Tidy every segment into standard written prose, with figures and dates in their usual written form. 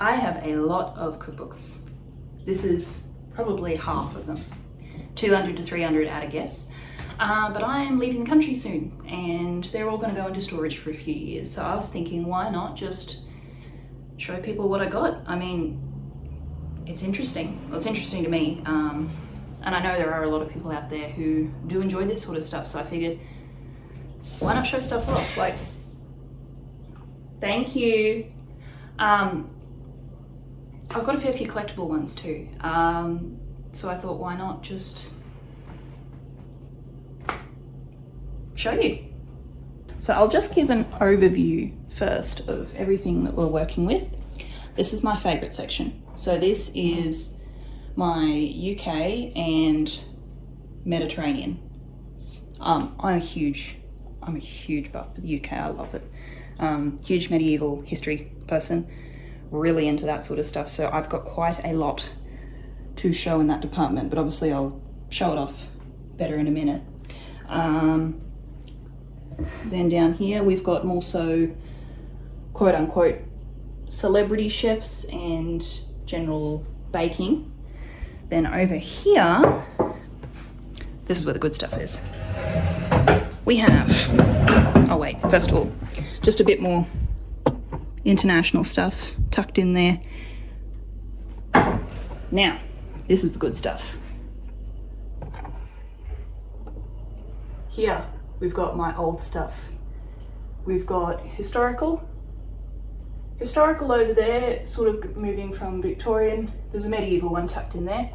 I have a lot of cookbooks. This is probably half of them. 200 to 300 at a guess. But I am leaving the country soon and they're all going to go into storage for a few years. So I was thinking, why not just show people what I got? I mean, it's interesting. Well, it's interesting to me. And I know there are a lot of people out there who do enjoy this sort of stuff. So I figured, why not show stuff off? Like, thank you. I've got a fair few collectible ones too. So I thought, why not just show you? So I'll just give an overview first of everything that we're working with. This is my favorite section. So this is my UK and Mediterranean. I'm a huge buff for the UK. I love it. Huge medieval history person, really into that sort of stuff. So I've got quite a lot to show in that department, but obviously I'll show it off better in a minute. Then down here we've got more so quote unquote celebrity chefs and general baking. Then over here, this is where the good stuff is. We have, oh wait, first of all, just a bit more international stuff tucked in there. Now, this is the good stuff. Here, we've got my old stuff. We've got historical over there, sort of moving from Victorian. There's a medieval one tucked in there,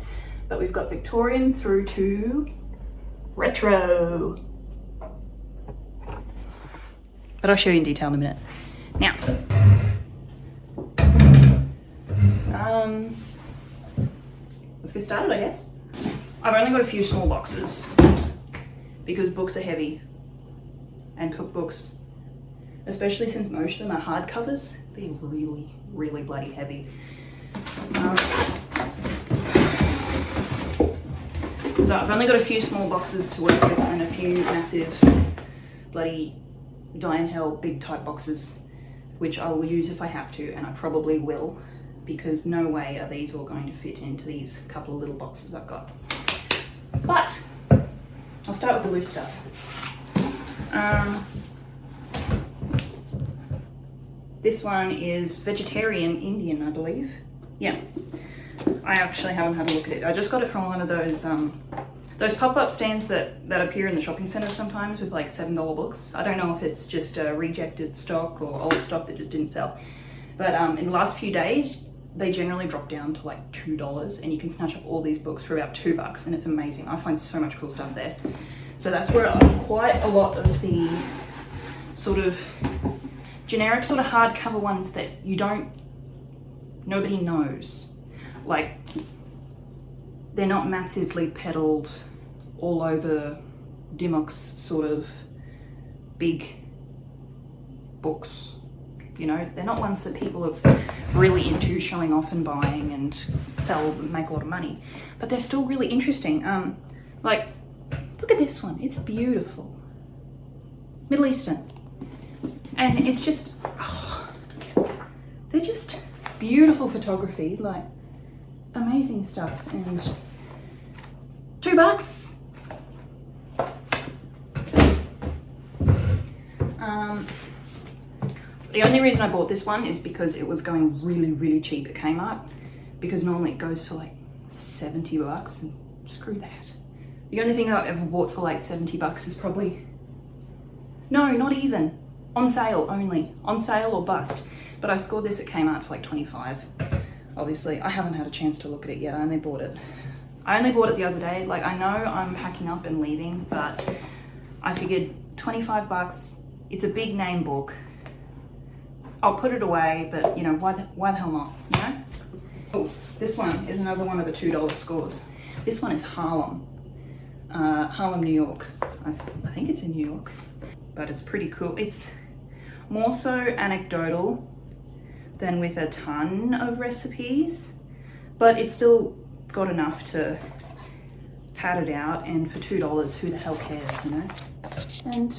but we've got Victorian through to retro. But I'll show you in detail in a minute. Now, let's get started, I guess. I've only got a few small boxes because books are heavy, and cookbooks, especially since most of them are hardcovers, they're really, really bloody heavy. So I've only got a few small boxes to work with and a few massive bloody die-in-hell big type boxes, which I will use if I have to, and I probably will, because no way are these all going to fit into these couple of little boxes I've got. But I'll start with the loose stuff. This one is vegetarian Indian, I believe. Yeah, I actually haven't had a look at it. I just got it from one of those pop-up stands that appear in the shopping centres sometimes with like $7 books. I don't know if it's just rejected stock or old stock that just didn't sell. But in the last few days, they generally drop down to like $2 and you can snatch up all these books for about $2 and it's amazing. I find so much cool stuff there. So that's where quite a lot of the sort of generic sort of hardcover ones that nobody knows. Like, they're not massively peddled all over Dimock's sort of big books. You know, they're not ones that people are really into showing off and buying and sell and make a lot of money. But they're still really interesting. Like, look at this one. It's beautiful. Middle Eastern. And it's just, they're just beautiful photography, like amazing stuff. And $2. The only reason I bought this one is because it was going really, really cheap at Kmart, because normally it goes for like $70 and screw that. The only thing I've ever bought for like $70 is probably, no, not even, on sale only, on sale or bust. But I scored this at Kmart for like 25. Obviously, I haven't had a chance to look at it yet. I only bought it the other day. Like, I know I'm packing up and leaving, but I figured $25, it's a big name book. I'll put it away, but you know, why the hell not, you know? Oh, this one is another one of the $2 scores. This one is Harlem, New York. I think it's in New York, but it's pretty cool. It's more so anecdotal than with a ton of recipes, but it's still got enough to pad it out, and for $2, who the hell cares, you know? And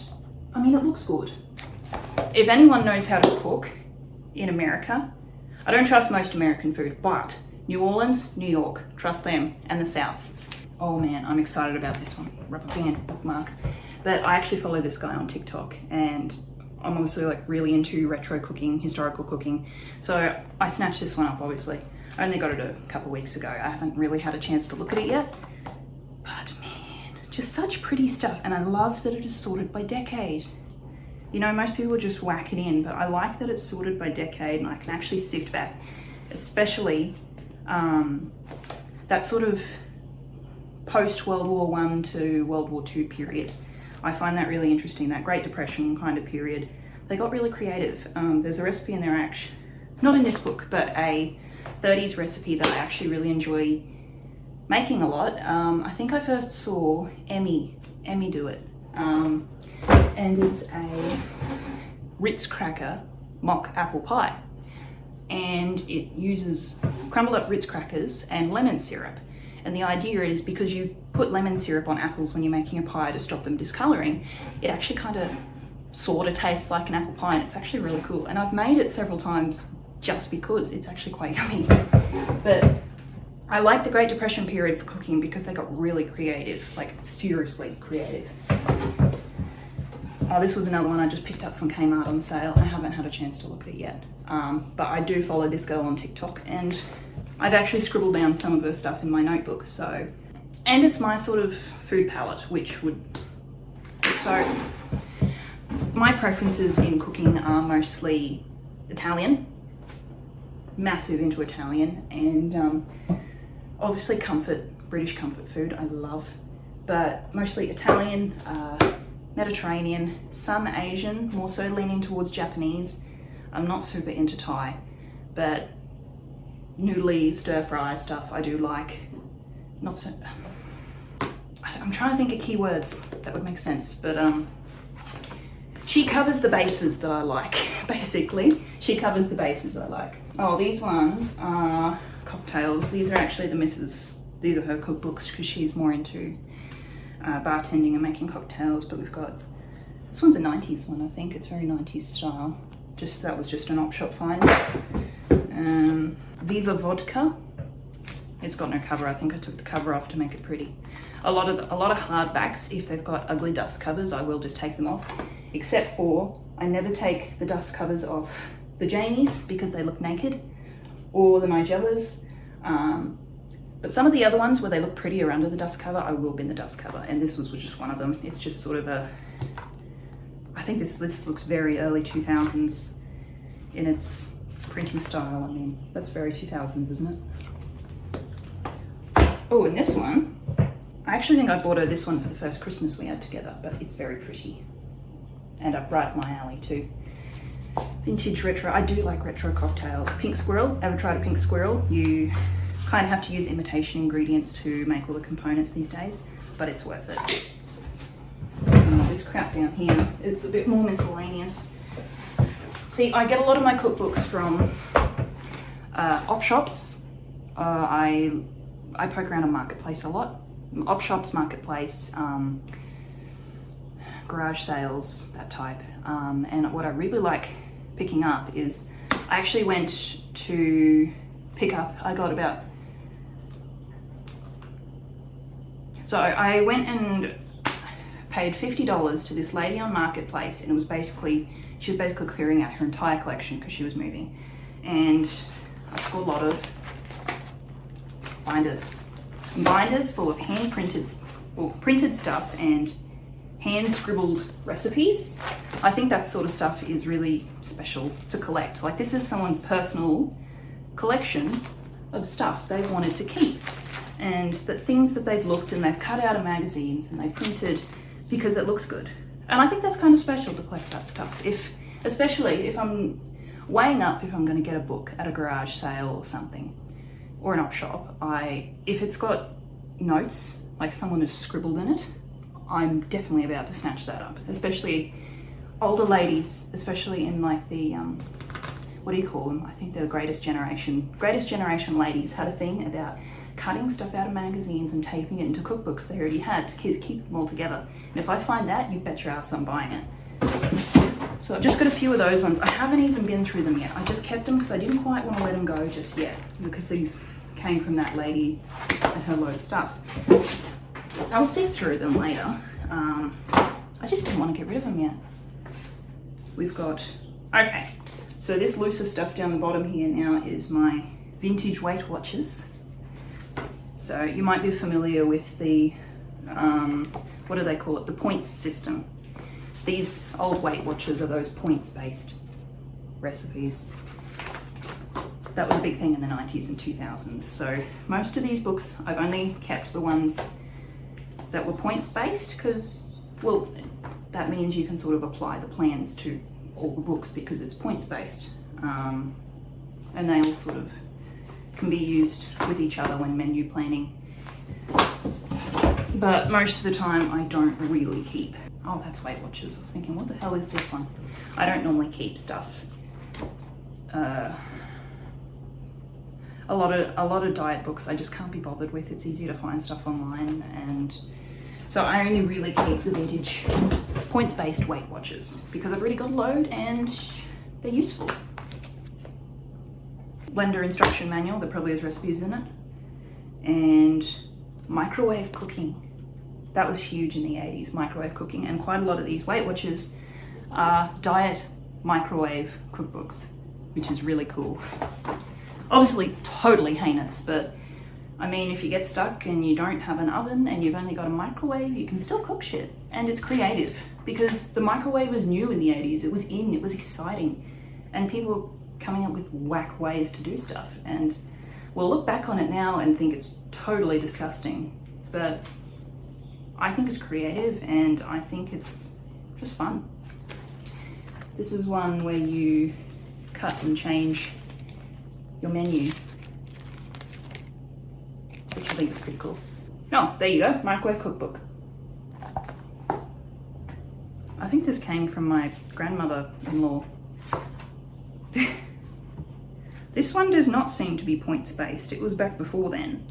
I mean, it looks good. If anyone knows how to cook in America, I don't trust most American food, but New Orleans, New York, trust them, and the South. Oh man, I'm excited about this one. Rubber band bookmark. But I actually follow this guy on TikTok, and I'm obviously like really into retro cooking, historical cooking. So I snatched this one up, obviously. I only got it a couple weeks ago. I haven't really had a chance to look at it yet. But man, just such pretty stuff. And I love that it is sorted by decade. You know, most people just whack it in, but I like that it's sorted by decade and I can actually sift back, especially that sort of post-World War I to World War II period. I find that really interesting, that Great Depression kind of period. They got really creative. There's a recipe in there, actually, not in this book, but a 30s recipe that I actually really enjoy making a lot. I think I first saw Emmy do it. And it's a Ritz cracker mock apple pie. And it uses crumbled up Ritz crackers and lemon syrup. And the idea is because you put lemon syrup on apples when you're making a pie to stop them discoloring, it actually kind of sort of tastes like an apple pie, and it's actually really cool. And I've made it several times just because it's actually quite yummy. But I like the Great Depression period for cooking because they got really creative, like seriously creative. Oh, this was another one I just picked up from Kmart on sale. I haven't had a chance to look at it yet. But I do follow this girl on TikTok, and I've actually scribbled down some of her stuff in my notebook, so. And it's my sort of food palette, so my preferences in cooking are mostly Italian, massive into Italian, and obviously British comfort food I love, but mostly Italian, Mediterranean, some Asian, more so leaning towards Japanese. I'm not super into Thai, but noodly, stir fry stuff I do like. Not so, I'm trying to think of keywords that would make sense, but she covers the bases that I like, basically. She covers the bases I like. Oh, these ones are cocktails. These are actually these are her cookbooks because she's more into bartending and making cocktails, but we've got, this one's a 90s one, I think. It's very 90s style. That was just an op shop find. Viva Vodka. It's got no cover. I think I took the cover off to make it pretty. A lot of hardbacks, if they've got ugly dust covers, I will just take them off. Except for, I never take the dust covers off the Jamies because they look naked, or the Nigellas. But some of the other ones where they look prettier under the dust cover, I will bin the dust cover. And this was just one of them. It's just sort of I think this looks very early 2000s in its printing style. I mean, that's very 2000s, isn't it? Oh, and this one, I actually think I bought her this one for the first Christmas we had together, but it's very pretty. And up right my alley too. Vintage retro, I do like retro cocktails. Pink squirrel, ever tried a pink squirrel? You kind of have to use imitation ingredients to make all the components these days, but it's worth it. Oh, this crap down here, it's a bit more miscellaneous. See, I get a lot of my cookbooks from op shops. I poke around on Marketplace a lot. Op shops, Marketplace, garage sales, that type. And what I really like picking up is, I actually went to pick up, I went and paid $50 to this lady on Marketplace, and she was basically clearing out her entire collection because she was moving. And I saw a lot of binders full of printed stuff and hand scribbled recipes. I think that sort of stuff is really special to collect. Like, this is someone's personal collection of stuff they wanted to keep, and the things that they've looked and they've cut out of magazines and they printed because it looks good. And I think that's kind of special to collect that stuff. Especially if I'm weighing up if I'm going to get a book at a garage sale or something, or an op shop, if it's got notes, like someone has scribbled in it, I'm definitely about to snatch that up. Especially older ladies, especially in like the, what do you call them? I think they're the Greatest Generation. Greatest Generation ladies had a thing about cutting stuff out of magazines and taping it into cookbooks they already had to keep them all together. And if I find that, you bet your ass I'm buying it. So I've just got a few of those ones. I haven't even been through them yet. I just kept them because I didn't quite want to let them go just yet, because these came from that lady and her load of stuff. I'll sift through them later. I just didn't want to get rid of them yet. We've got, okay, so this looser stuff down the bottom here now is my vintage Weight Watchers. So you might be familiar with the, what do they call it? The points system. These old Weight Watchers are those points-based recipes. That was a big thing in the 90s and 2000s. So most of these books, I've only kept the ones that were points-based because, well, that means you can sort of apply the plans to all the books because it's points-based. And they all sort of can be used with each other when menu planning. But most of the time I don't really keep. Oh, that's Weight Watchers. I was thinking, what the hell is this one? I don't normally keep stuff. A lot of diet books I just can't be bothered with. It's easier to find stuff online, and so I only really keep the vintage points-based Weight Watchers because I've already got a load and they're useful. Blender instruction manual that probably has recipes in it, and microwave cooking. That was huge in the 80s, microwave cooking, and quite a lot of these Weight Watchers are diet microwave cookbooks, which is really cool. Obviously totally heinous, but I mean, if you get stuck and you don't have an oven and you've only got a microwave, you can still cook shit. And it's creative because the microwave was new in the 80s. It was in, it was exciting. And people were coming up with whack ways to do stuff. And we'll look back on it now and think it's totally disgusting. But I think it's creative and I think it's just fun. This is one where you cut and change your menu, which I think is pretty cool. Oh, there you go, microwave cookbook. I think this came from my grandmother-in-law. This one does not seem to be points-based. It was back before then.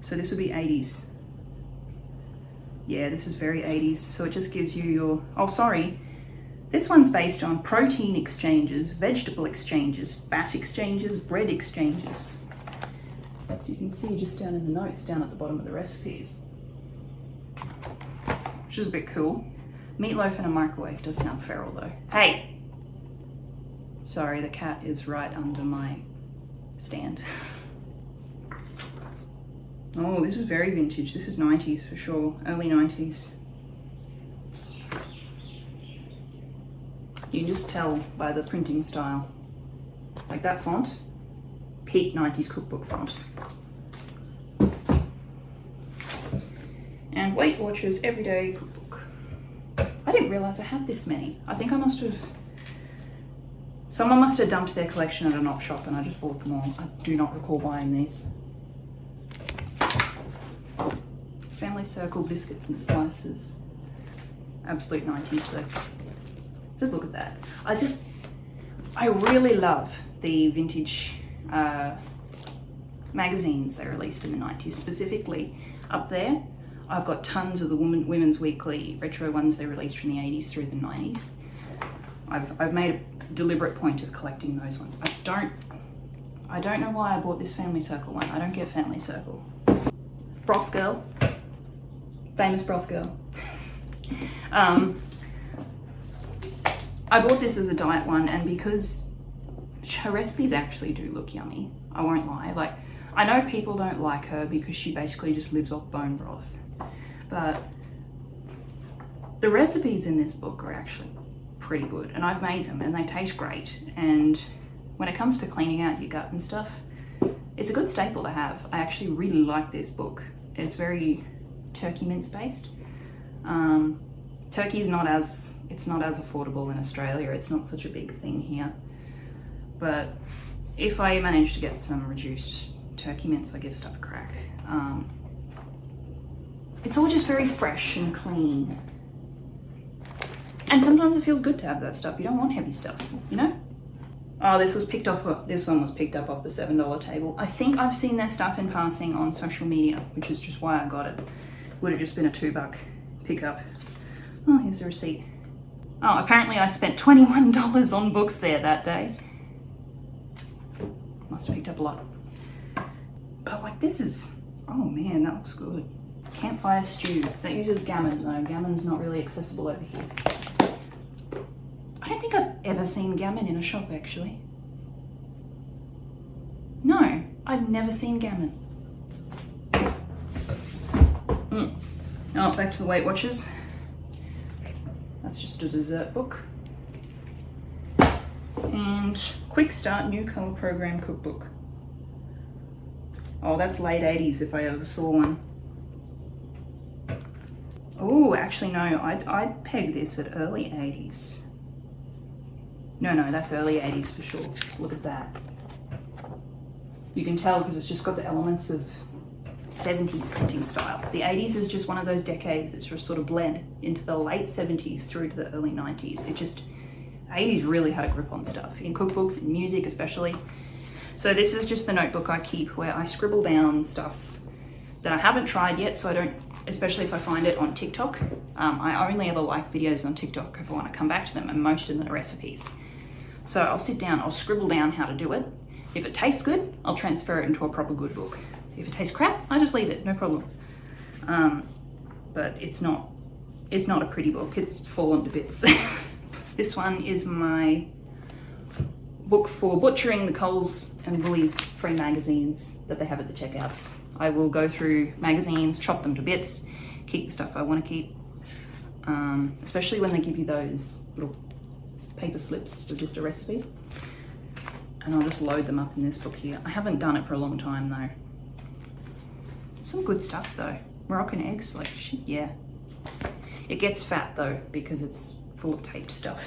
So this would be 80s. Yeah, this is very 80s. So it just gives you your, oh sorry. This one's based on protein exchanges, vegetable exchanges, fat exchanges, bread exchanges. You can see just down in the notes, down at the bottom of the recipes. Which is a bit cool. Meatloaf in a microwave does sound feral though. Hey! Sorry, the cat is right under my stand. Oh, this is very vintage. This is 90s for sure, early 90s. You can just tell by the printing style. Like that font, peak 90s cookbook font. And Weight Watchers Everyday Cookbook. I didn't realise I had this many. I think I must have, someone must have dumped their collection at an op shop and I just bought them all. I do not recall buying these. Family Circle biscuits and slices. Absolute 90s though. Just look at that. I really love the vintage magazines they released in the 90s. Specifically, up there, I've got tons of the Women's Weekly retro ones they released from the 80s through the 90s. I've made a deliberate point of collecting those ones. I don't know why I bought this Family Circle one. I don't get Family Circle. Broth Girl. Famous Broth Girl. I bought this as a diet one, and because her recipes actually do look yummy, I won't lie. Like, I know people don't like her because she basically just lives off bone broth, but the recipes in this book are actually pretty good, and I've made them and they taste great. And when it comes to cleaning out your gut and stuff, it's a good staple to have. I actually really like this book. It's very turkey mince based. Turkey is not as affordable in Australia. It's not such a big thing here. But if I manage to get some reduced turkey mince, I give stuff a crack. It's all just very fresh and clean. And sometimes it feels good to have that stuff. You don't want heavy stuff, you know? Oh, this one was picked up off the $7 table. I think I've seen their stuff in passing on social media, which is just why I got it. Would have just been a $2 pickup. Oh, here's the receipt. Oh, apparently I spent $21 on books there that day. Must have picked up a lot. But like this is, oh man, that looks good. Campfire stew. That uses gammon though. Gammon's not really accessible over here. I don't think I've ever seen gammon in a shop actually. No, I've never seen gammon. Oh, back to the Weight Watchers. That's just a dessert book. And Quick Start New Colour Program Cookbook. Oh, that's late 80s if I ever saw one. Oh, actually no, I'd peg this at early 80s. No, that's early 80s for sure. Look at that. You can tell because it's just got the elements of 70s printing style. The 80s is just one of those decades that's just sort of bled into the late 70s through to the early 90s. It just, 80s really had a grip on stuff, in cookbooks, in music especially. So this is just the notebook I keep where I scribble down stuff that I haven't tried yet, so I don't, especially if I find it on TikTok. I only ever like videos on TikTok if I want to come back to them, and most of them are recipes. So I'll sit down, I'll scribble down how to do it. If it tastes good, I'll transfer it into a proper good book. If it tastes crap, I just leave it, no problem. But it's not a pretty book, it's fallen to bits. This one is my book for butchering the Coles and Woolies free magazines that they have at the checkouts. I will go through magazines, chop them to bits, keep the stuff I want to keep, especially when they give you those little paper slips with just a recipe. And I'll just load them up in this book here. I haven't done it for a long time though. Some good stuff though. Moroccan eggs, like shit, yeah. It gets fat though because it's full of taped stuff.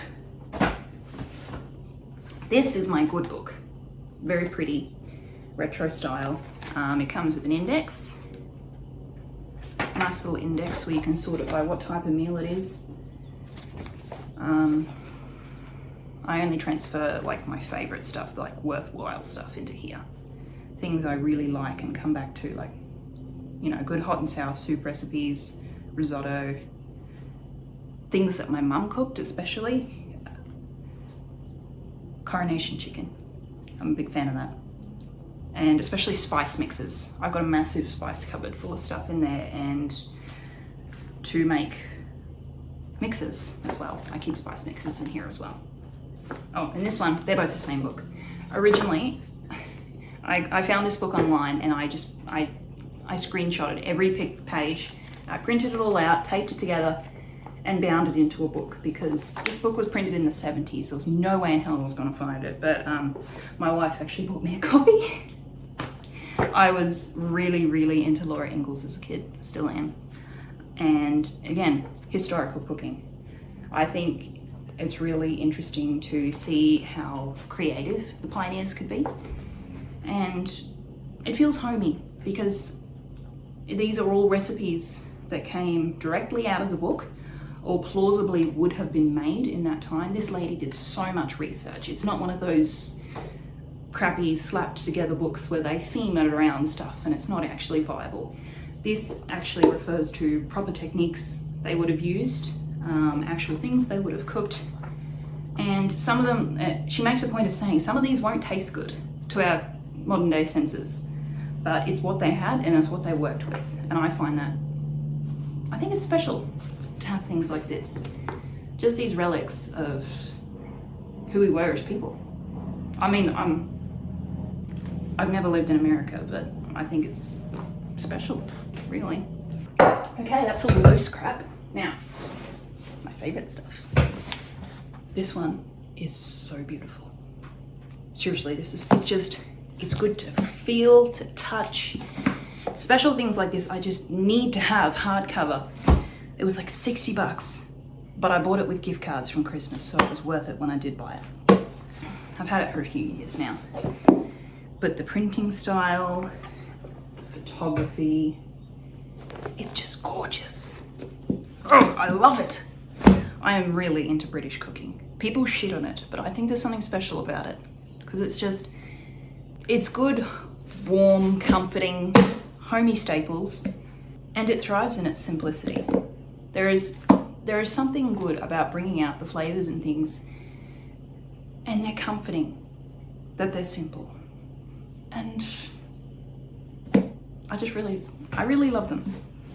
This is my good book. Very pretty, retro style. It comes with an index. Nice little index where you can sort it by what type of meal it is. I only transfer like my favorite stuff, like worthwhile stuff into here. Things I really like and come back to, like, you know, good hot and sour soup recipes, risotto, things that my mum cooked especially. Coronation chicken, I'm a big fan of that. And especially spice mixes. I've got a massive spice cupboard full of stuff in there, and to make mixes as well. I keep spice mixes in here as well. Oh, and this one, they're both the same book. Originally, I found this book online and I screenshotted every page, I printed it all out, taped it together, and bound it into a book because this book was printed in the 70s. There was no way in hell I was going to find it, but my wife actually bought me a copy. I was really, really into Laura Ingalls as a kid, still am. And again, historical cooking. I think it's really interesting to see how creative the pioneers could be. And it feels homey because these are all recipes that came directly out of the book or plausibly would have been made in that time. This lady did so much research. It's not one of those crappy slapped together books where they theme it around stuff and it's not actually viable. This actually refers to proper techniques they would have used, actual things they would have cooked. And some of them, she makes a point of saying, some of these won't taste good to our modern day senses, but it's what they had and it's what they worked with. And I find that, I think it's special to have things like this. Just these relics of who we were as people. I mean, I've never lived in America, but I think it's special, really. Okay, that's all the loose crap. Now, my favorite stuff. This one is so beautiful. Seriously, it's good to feel, to touch. Special things like this, I just need to have hardcover. It was like 60 bucks, but I bought it with gift cards from Christmas, so it was worth it when I did buy it. I've had it for a few years now. But the printing style, the photography, it's just gorgeous. Oh, I love it. I am really into British cooking. People shit on it, but I think there's something special about it because it's good, warm, comforting, homey staples, and it thrives in its simplicity. There is There is something good about bringing out the flavors and things, and they're comforting, that they're simple. And I really love them.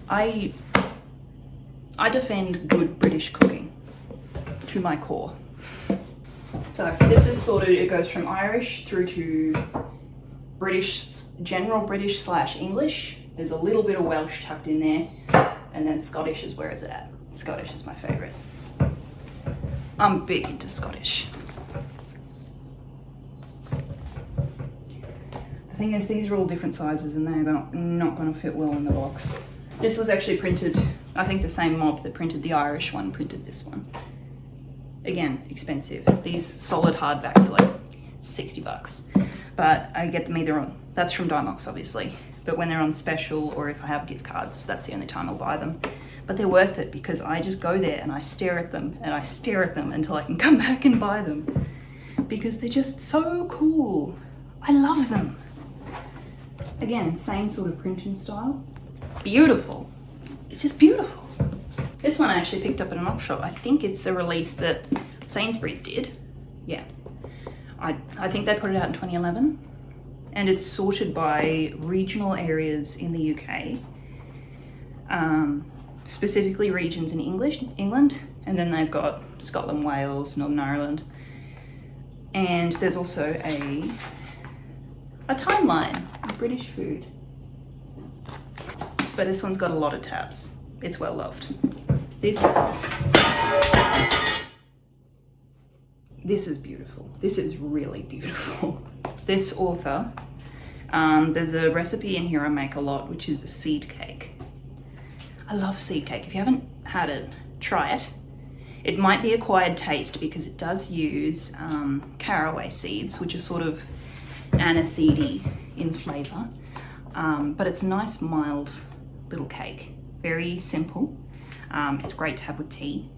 I defend good British cooking to my core. So this is it goes from Irish through to British, general British / English. There's a little bit of Welsh tucked in there, and then Scottish is where it's at. Scottish is my favourite. I'm big into Scottish. The thing is, these are all different sizes and they're not going to fit well in the box. This was actually printed, I think the same mob that printed the Irish one printed this one. Again, expensive. These solid hardbacks are like $60, but I get them either on, that's from Dymox obviously, but when they're on special or if I have gift cards, that's the only time I'll buy them. But they're worth it because I just go there and I stare at them and I stare at them until I can come back and buy them because they're just so cool. I love them. Again, same sort of printing style. Beautiful. It's just beautiful. This one I actually picked up at an op shop. I think it's a release that Sainsbury's did. Yeah. I think they put it out in 2011. And it's sorted by regional areas in the UK. Specifically regions in England. And then they've got Scotland, Wales, Northern Ireland. And there's also a timeline of British food. But this one's got a lot of tabs. It's well loved. This is beautiful. This is really beautiful. This author, there's a recipe in here I make a lot, which is a seed cake. I love seed cake. If you haven't had it, try it. It might be acquired taste because it does use caraway seeds, which are sort of aniseedy in flavour. But it's a nice, mild little cake. Very simple. It's great to have with tea.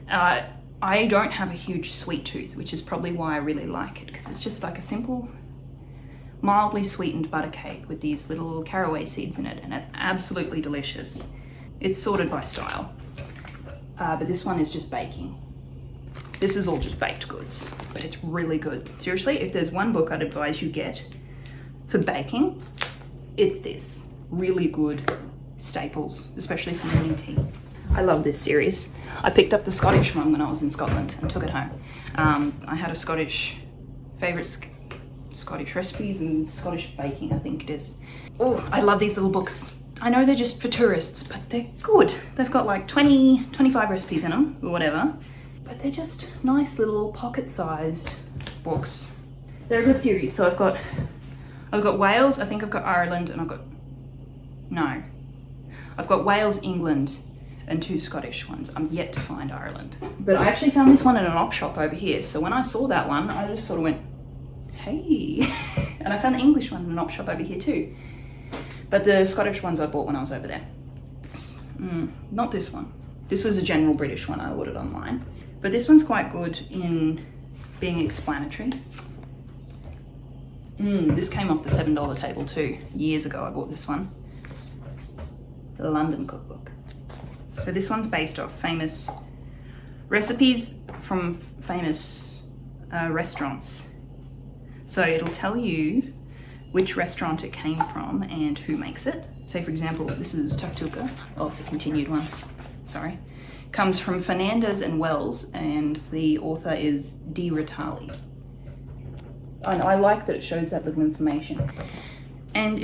I don't have a huge sweet tooth, which is probably why I really like it, because it's just like a simple, mildly sweetened butter cake with these little caraway seeds in it, and it's absolutely delicious. It's sorted by style, but this one is just baking. This is all just baked goods, but it's really good. Seriously, if there's one book I'd advise you get for baking, it's this. Really good staples, especially for making tea. I love this series. I picked up the Scottish one when I was in Scotland and took it home. I had a favourite Scottish recipes and Scottish baking, I think it is. Oh, I love these little books. I know they're just for tourists, but they're good. They've got like 25 recipes in them or whatever, but they're just nice little pocket-sized books. They're a good series. So I've got Wales, I think I've got Ireland, and I've got Wales, England, and 2 Scottish ones. I'm yet to find Ireland. But I actually found this one in an op shop over here. So when I saw that one, I just sort of went, hey. And I found the English one in an op shop over here too. But the Scottish ones I bought when I was over there. Not this one. This was a general British one I ordered online. But this one's quite good in being explanatory. This came off the $7 table too. Years ago I bought this one. The London Cookbook. So this one's based off famous recipes from famous restaurants. So it'll tell you which restaurant it came from and who makes it. Say for example, this is Tartuca. Oh, it's a continued one. Sorry. Comes from Fernandez and Wells, and the author is Di Ritali. I like that it shows that little information. And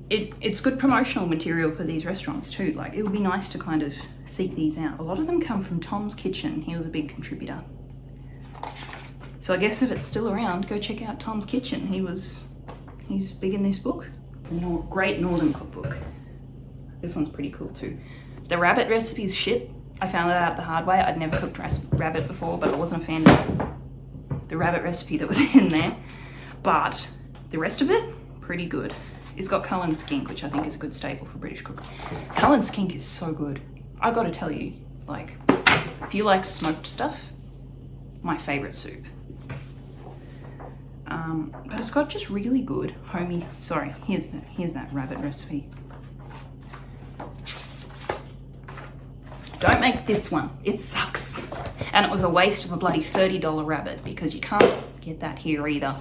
it's good promotional material for these restaurants too. Like, it would be nice to kind of seek these out. A lot of them come from Tom's Kitchen. He was a big contributor. So I guess if it's still around, go check out Tom's Kitchen. He's big in this book. Great Northern Cookbook. This one's pretty cool too. The rabbit recipe's shit. I found it out the hard way. I'd never cooked rabbit before, but I wasn't a fan of the rabbit recipe that was in there. But the rest of it, pretty good. It's got Cullen skink, which I think is a good staple for British cooks. Cullen skink is so good. I gotta tell you, like, if you like smoked stuff, my favourite soup. But it's got just really good homey, sorry, here's that rabbit recipe. Don't make this one. It sucks. And it was a waste of a bloody $30 rabbit because you can't get that here either.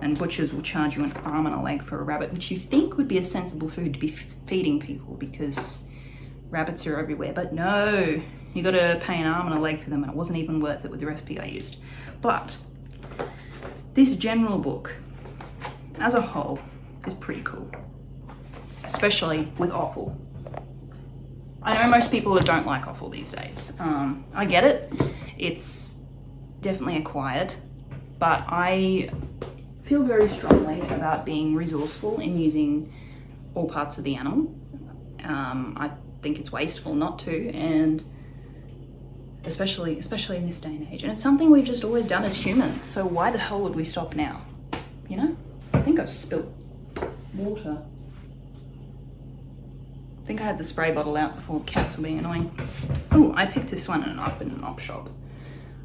And butchers will charge you an arm and a leg for a rabbit, which you think would be a sensible food to be feeding people because rabbits are everywhere. But no, you got to pay an arm and a leg for them, and it wasn't even worth it with the recipe I used. But this general book, as a whole, is pretty cool, especially with offal. I know most people that don't like offal these days. I get it. It's definitely acquired, but I feel very strongly about being resourceful in using all parts of the animal. I think it's wasteful not to, and especially in this day and age. And it's something we've just always done as humans, so why the hell would we stop now? You know? I think I've spilt water. I think I had the spray bottle out before the cats were being annoying. Oh, I picked this one up in an op shop.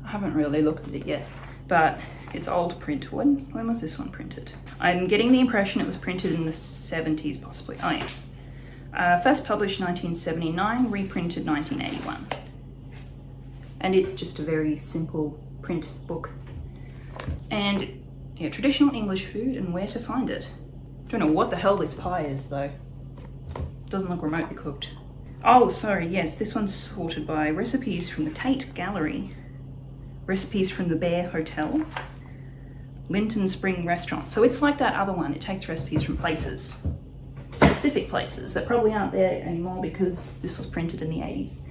I haven't really looked at it yet, but it's old print. When was this one printed? I'm getting the impression it was printed in the 70s possibly. Oh yeah. First published 1979, reprinted 1981. And it's just a very simple print book. And yeah, traditional English food and where to find it. Don't know what the hell this pie is though. Doesn't look remotely cooked. Oh, sorry, yes, this one's sorted by recipes from the Tate Gallery, recipes from the Bear Hotel, Linton Spring Restaurant. So it's like that other one, it takes recipes from places, specific places that probably aren't there anymore because this was printed in the 80s.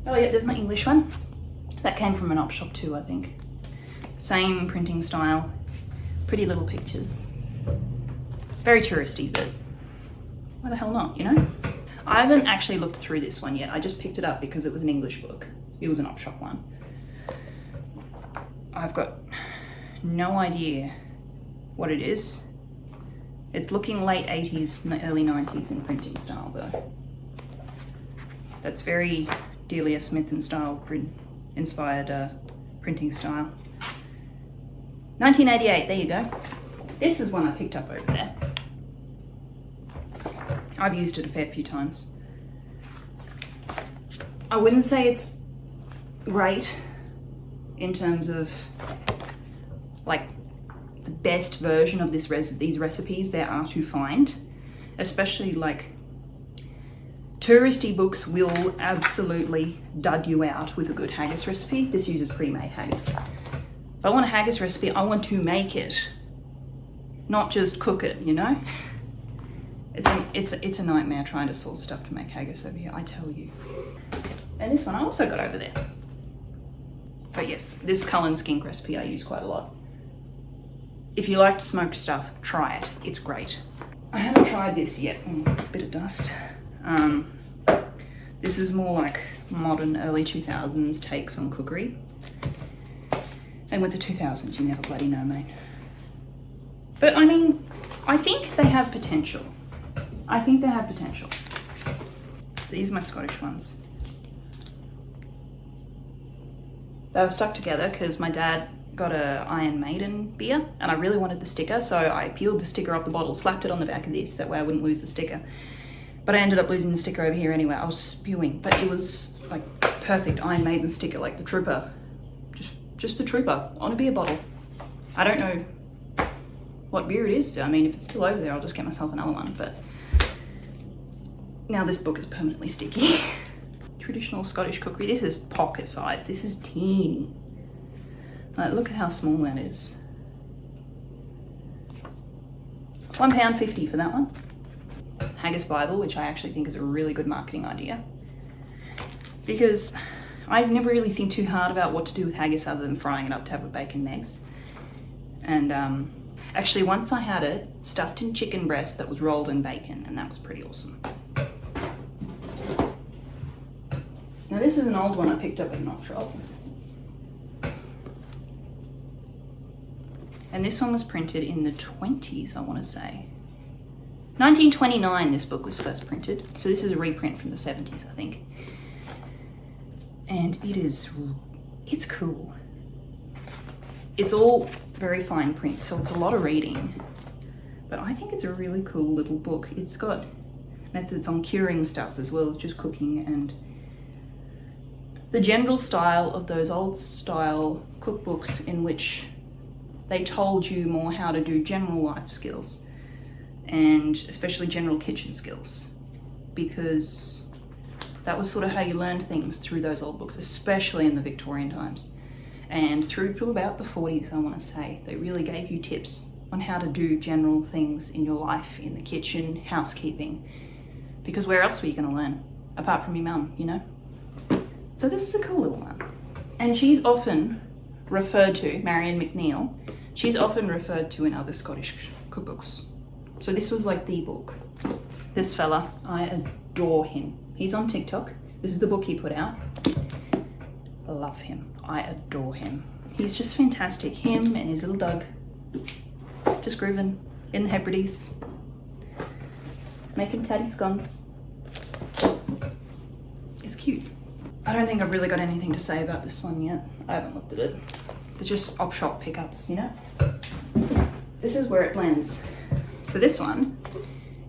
Oh yeah, there's my English one. That came from an op shop too, I think. Same printing style, pretty little pictures. Very touristy, but why the hell not, you know? I haven't actually looked through this one yet. I just picked it up because it was an English book. It was an op shop one. I've got no idea what it is. It's looking late 80s, early 90s in printing style though. That's very Delia Smith and style inspired printing style. 1988, there you go. This is one I picked up over there. I've used it a fair few times. I wouldn't say it's great in terms of like the best version of these recipes there are to find, especially like touristy books will absolutely dud you out with a good haggis recipe. This uses pre-made haggis. If I want a haggis recipe, I want to make it, not just cook it, you know? It's a nightmare trying to source stuff to make haggis over here, I tell you. And this one I also got over there. But yes, this Cullen skink recipe I use quite a lot. If you like smoked stuff, try it. It's great. I haven't tried this yet. A bit of dust. This is more like modern early 2000s takes on cookery. And with the 2000s, you never bloody know, mate. But I mean, I think they have potential. I think they have potential. These are my Scottish ones. They were stuck together because my dad got a Iron Maiden beer and I really wanted the sticker, so I peeled the sticker off the bottle, slapped it on the back of this, that way I wouldn't lose the sticker. But I ended up losing the sticker over here anyway. I was spewing, but it was like perfect Iron Maiden sticker, like the Trooper. Just the Trooper on a beer bottle. I don't know what beer it is. I mean, if it's still over there, I'll just get myself another one, but now this book is permanently sticky. Traditional Scottish cookery. This is pocket size. This is teeny. Like, look at how small that is. £1.50 for that one. Haggis Bible, which I actually think is a really good marketing idea. Because I never really think too hard about what to do with haggis other than frying it up to have with bacon and eggs. And actually once I had it stuffed in chicken breast that was rolled in bacon, and that was pretty awesome. Now this is an old one I picked up at an op shop. And this one was printed in the 20s, I want to say. 1929 this book was first printed. So this is a reprint from the 70s, I think. And it's cool. It's all very fine print, so it's a lot of reading. But I think it's a really cool little book. It's got methods on curing stuff as well as just cooking, and the general style of those old style cookbooks in which they told you more how to do general life skills and especially general kitchen skills, because that was sort of how you learned things through those old books, especially in the Victorian times. And through to about the 40s, I want to say, they really gave you tips on how to do general things in your life, in the kitchen, housekeeping. Because where else were you going to learn? Apart from your mum, you know? So this is a cool little one. And she's often referred to, Marion McNeill, she's often referred to in other Scottish cookbooks. So this was like the book. This fella, I adore him. He's on TikTok. This is the book he put out. I love him. I adore him. He's just fantastic. Him and his little dog, just grooving in the Hebrides, making tatty scones. It's cute. I don't think I've really got anything to say about this one yet. I haven't looked at it. They're just op-shop pickups, you know? This is where it blends. So this one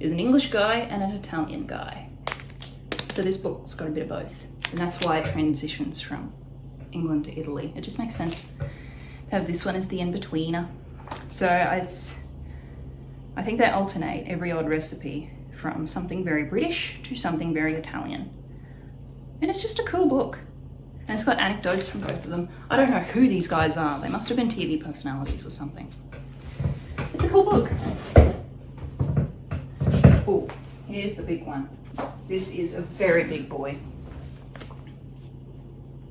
is an English guy and an Italian guy. So this book's got a bit of both. And that's why it transitions from England to Italy. It just makes sense to have this one as the in-betweener. So I think they alternate every odd recipe from something very British to something very Italian. And it's just a cool book. And it's got anecdotes from both of them. I don't know who these guys are. They must have been TV personalities or something. It's a cool book. Oh, here's the big one. This is a very big boy.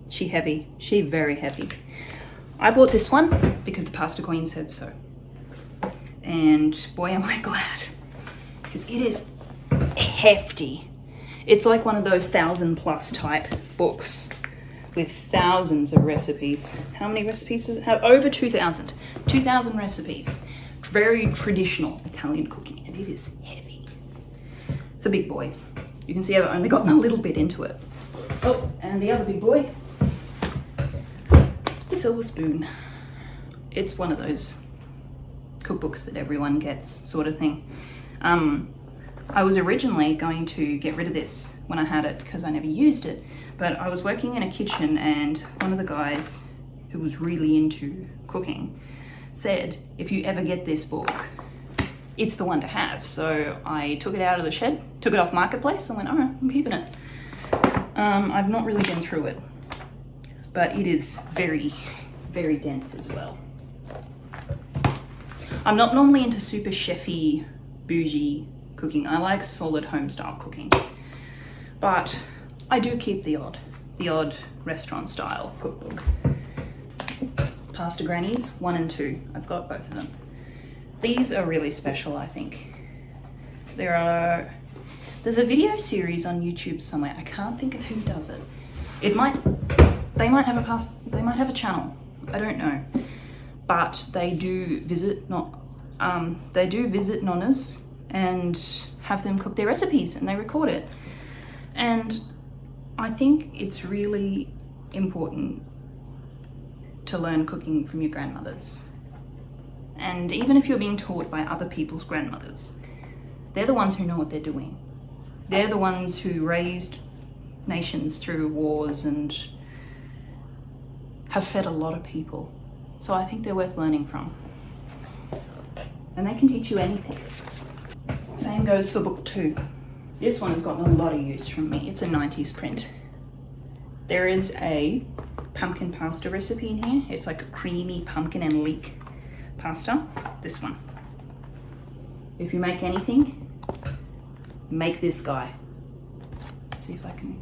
She heavy. She very heavy. I bought this one because the pasta queen said so. And boy, am I glad. Because it is hefty. It's like one of those 1,000+ type books with thousands of recipes. How many recipes does it have? Over 2,000. 2,000 recipes. Very traditional Italian cooking, and it is heavy. It's a big boy. You can see I've only gotten a little bit into it. Oh, and the other big boy, the silver spoon. It's one of those cookbooks that everyone gets, sort of thing. I was originally going to get rid of this when I had it because I never used it, but I was working in a kitchen and one of the guys who was really into cooking said, if you ever get this book, it's the one to have. So I took it out of the shed, took it off Marketplace, and went, all right, I'm keeping it. I've not really been through it, but it is very, very dense as well. I'm not normally into super chefy, bougie cooking. I like solid home style cooking, but I do keep the odd restaurant style cookbook. Pasta Grannies 1 and 2. I've got both of them. These are really special, I think. There's a video series on YouTube somewhere. I can't think of who does it. They might have a channel. I don't know. But they do visit nonnas and have them cook their recipes, and they record it. And I think it's really important to learn cooking from your grandmothers. And even if you're being taught by other people's grandmothers, they're the ones who know what they're doing. They're the ones who raised nations through wars and have fed a lot of people. So I think they're worth learning from. And they can teach you anything. Same goes for book 2. This one has gotten a lot of use from me. It's a 90s print. There is a pumpkin pasta recipe in here. It's like a creamy pumpkin and leek pasta. This one. If you make anything, make this guy. Let's see if I can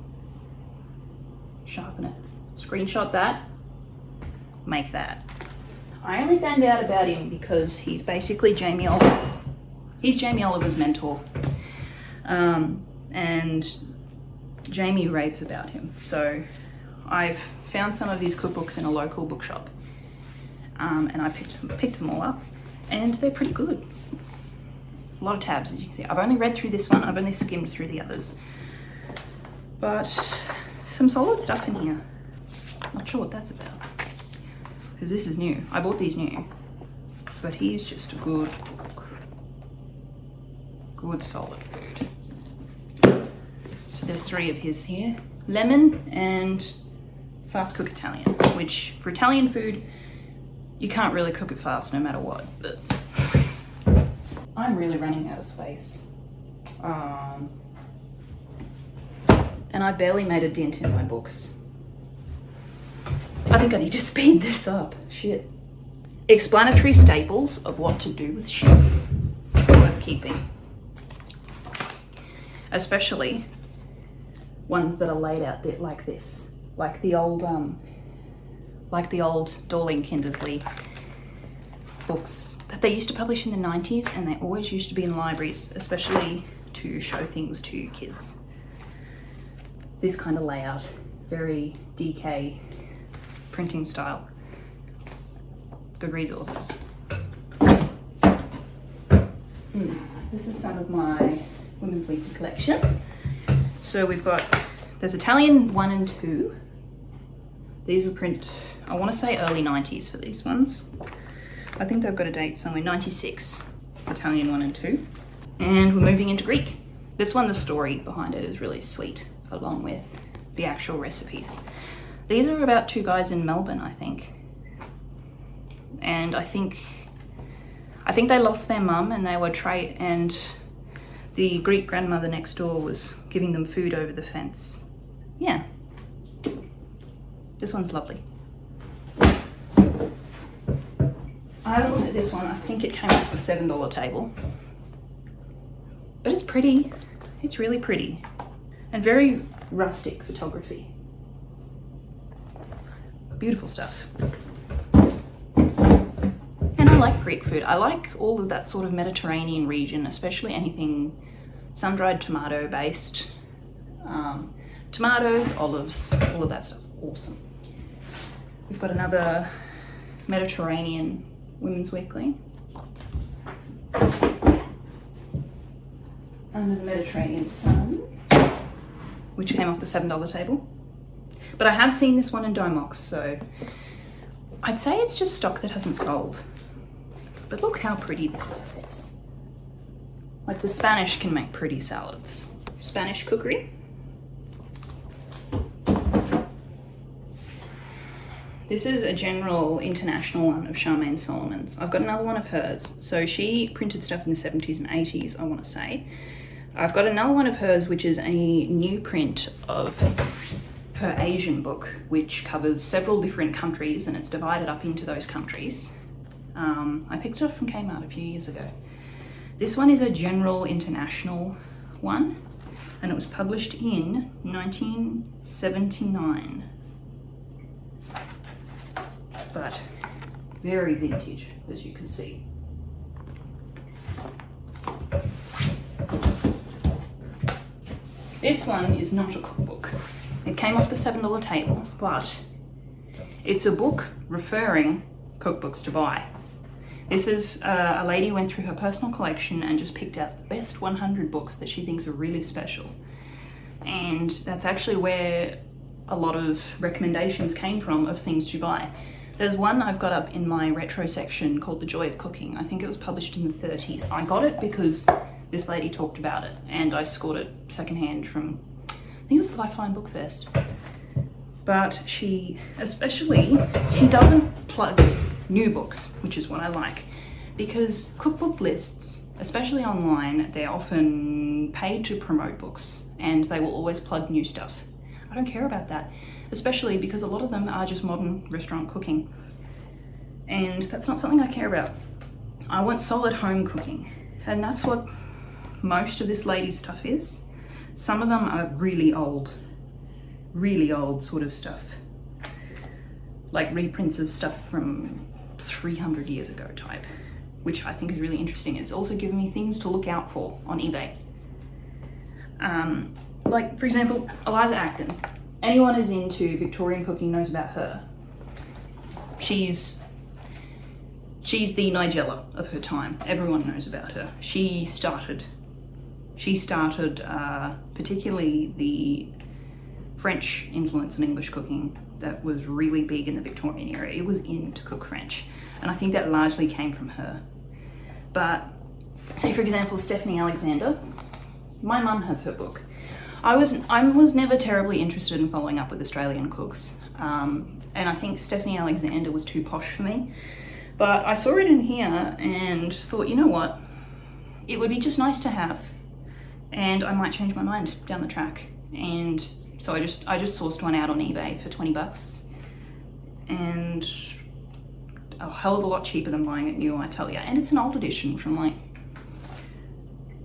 sharpen it. Screenshot that. Make that. I only found out about him because he's basically Jamie Oliver. He's Jamie Oliver's mentor. And Jamie raves about him. So I've found some of his cookbooks in a local bookshop. And I picked them all up, and they're pretty good. A lot of tabs, as you can see. I've only read through this one. I've only skimmed through the others. But some solid stuff in here. Not sure what that's about. Because this is new. I bought these new. But he's just a good cook. Good solid food. there's 3 of his here. Lemon and fast cook Italian, which for Italian food, you can't really cook it fast no matter what, but I'm really running out of space. And I barely made a dent in my books. I think I need to speed this up. Shit. Explanatory staples of what to do with shit worth keeping. Especially ones that are laid out there like this. Like the old Dorling Kindersley books that they used to publish in the 90s, and they always used to be in libraries, especially to show things to kids. This kind of layout, very DK printing style. Good resources. This is some of my Women's Weekly collection. So we've got, there's Italian 1 and 2. These were print, I want to say early 90s for these ones. I think they've got a date somewhere, 96, Italian 1 and 2. And we're moving into Greek. This one, the story behind it is really sweet, along with the actual recipes. These are about 2 guys in Melbourne, I think. And I think they lost their mum, and they were and the Greek grandmother next door was giving them food over the fence. Yeah. This one's lovely. I haven't looked at this one. I think it came off the $7 table. But it's pretty. It's really pretty. And very rustic photography. Beautiful stuff. And I like Greek food. I like all of that sort of Mediterranean region, especially anything sun-dried tomato based. Tomatoes, olives, all of that stuff. Awesome. We've got another Mediterranean Women's Weekly. Under the Mediterranean Sun, which came off the $7 table. But I have seen this one in Dymox, so I'd say it's just stock that hasn't sold. But look how pretty this stuff is. Like, the Spanish can make pretty salads. Spanish cookery. This is a general international one of Charmaine Solomon's. I've got another one of hers. So she printed stuff in the 70s and 80s, I want to say. I've got another one of hers, which is a new print of her Asian book, which covers several different countries, and it's divided up into those countries. I picked it up from Kmart a few years ago. This one is a general international one, and it was published in 1979. But very vintage, as you can see. This one is not a cookbook. It came off the $7 table, but it's a book referring cookbooks to buy. This is a lady went through her personal collection and just picked out the best 100 books that she thinks are really special. And that's actually where a lot of recommendations came from of things to buy. There's one I've got up in my retro section called The Joy of Cooking. I think it was published in the 30s. I got it because this lady talked about it, and I scored it secondhand from, I think it was Lifeline Book Fest. But she doesn't plug new books, which is what I like, because cookbook lists, especially online, they're often paid to promote books, and they will always plug new stuff. I don't care about that, especially because a lot of them are just modern restaurant cooking, and that's not something I care about. I want solid home cooking, and that's what most of this lady's stuff is. Some of them are really old sort of stuff, like reprints of stuff from 300 years ago type, which I think is really interesting. It's also given me things to look out for on eBay. Like, for example, Eliza Acton. Anyone who's into Victorian cooking knows about her. She's the Nigella of her time. Everyone knows about her. She started particularly the French influence in English cooking that was really big in the Victorian era. It was in to cook French, and I think that largely came from her. But say, for example, Stephanie Alexander, my mum has her book. I was never terribly interested in following up with Australian cooks. And I think Stephanie Alexander was too posh for me. But I saw it in here and thought, you know what? It would be just nice to have. And I might change my mind down the track. And so I just sourced one out on eBay for 20 bucks. And a hell of a lot cheaper than buying it new, I tell you. And it's an old edition from like,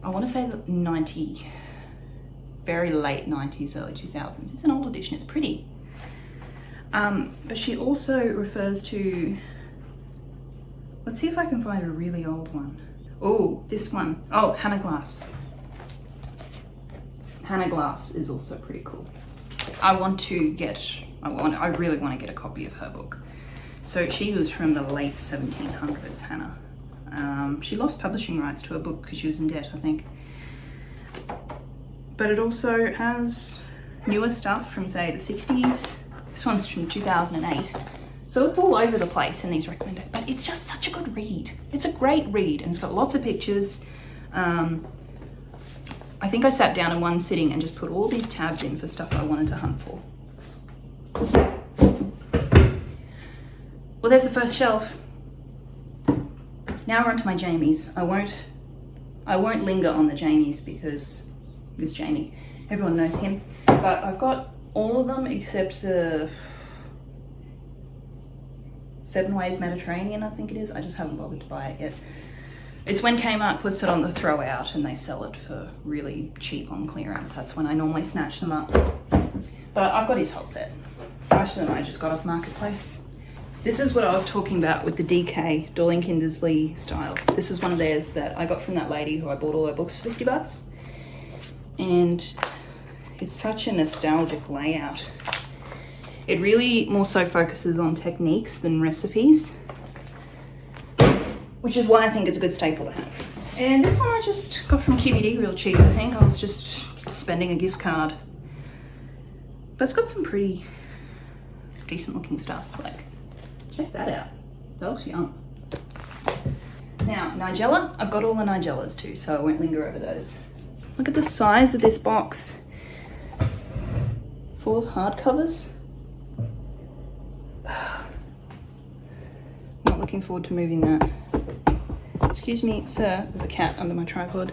I want to say the 90, very late 90s, early 2000s. It's an old edition, it's pretty. But she also refers to, let's see if I can find a really old one. Oh, this one. Oh, Hannah Glass. Hannah Glass is also pretty cool. I really want to get a copy of her book. So she was from the late 1700s, Hannah. She lost publishing rights to her book because she was in debt, I think. But it also has newer stuff from, say, the 60s. This one's from 2008. So it's all over the place in these recommendations, but it's just such a good read. It's a great read, and it's got lots of pictures. I think I sat down in one sitting and just put all these tabs in for stuff I wanted to hunt for. Well, there's the first shelf. Now we're onto my Jamies. I won't linger on the Jamies because it's Jamie. Everyone knows him. But I've got all of them except the 7 Ways Mediterranean, I think it is. I just haven't bothered to buy it yet. It's when Kmart puts it on the throw out and they sell it for really cheap on clearance. That's when I normally snatch them up. But I've got his whole set. Most of them I just got off Marketplace. This is what I was talking about with the DK, Dorling Kindersley style. This is one of theirs that I got from that lady who I bought all her books for 50 bucks. And it's such a nostalgic layout. It really more so focuses on techniques than recipes, which is why I think it's a good staple to have. And this one I just got from QBD real cheap, I think. I was just spending a gift card. But it's got some pretty decent looking stuff. Like, check that out. That looks yum. Now, Nigella. I've got all the Nigellas too, so I won't linger over those. Look at the size of this box. Full of hardcovers. Not looking forward to moving that. Excuse me, sir, there's a cat under my tripod.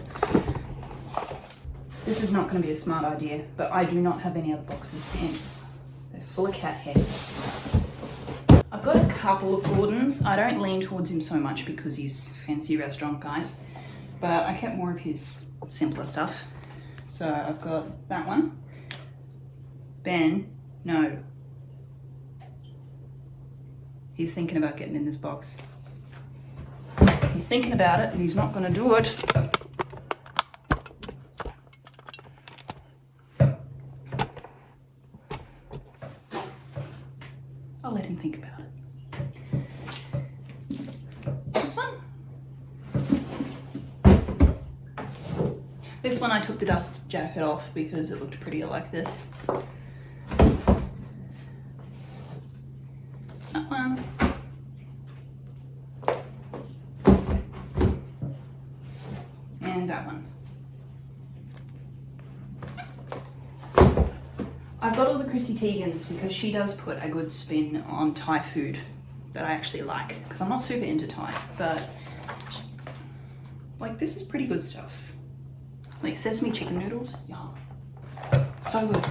This is not going to be a smart idea, but I do not have any other boxes in. They're full of cat hair. I've got a couple of Gordons. I don't lean towards him so much because he's a fancy restaurant guy, but I kept more of his simpler stuff. So I've got that one. Ben, no. He's thinking about getting in this box. He's thinking about it and he's not going to do it. I'll let him think about it. This one. This one I took the dust jacket off because it looked prettier like this. That one. And that one. I've got all the Chrissy Teigens because she does put a good spin on Thai food that I actually like, because I'm not super into Thai, but like this is pretty good stuff. Like sesame chicken noodles, yum. So good.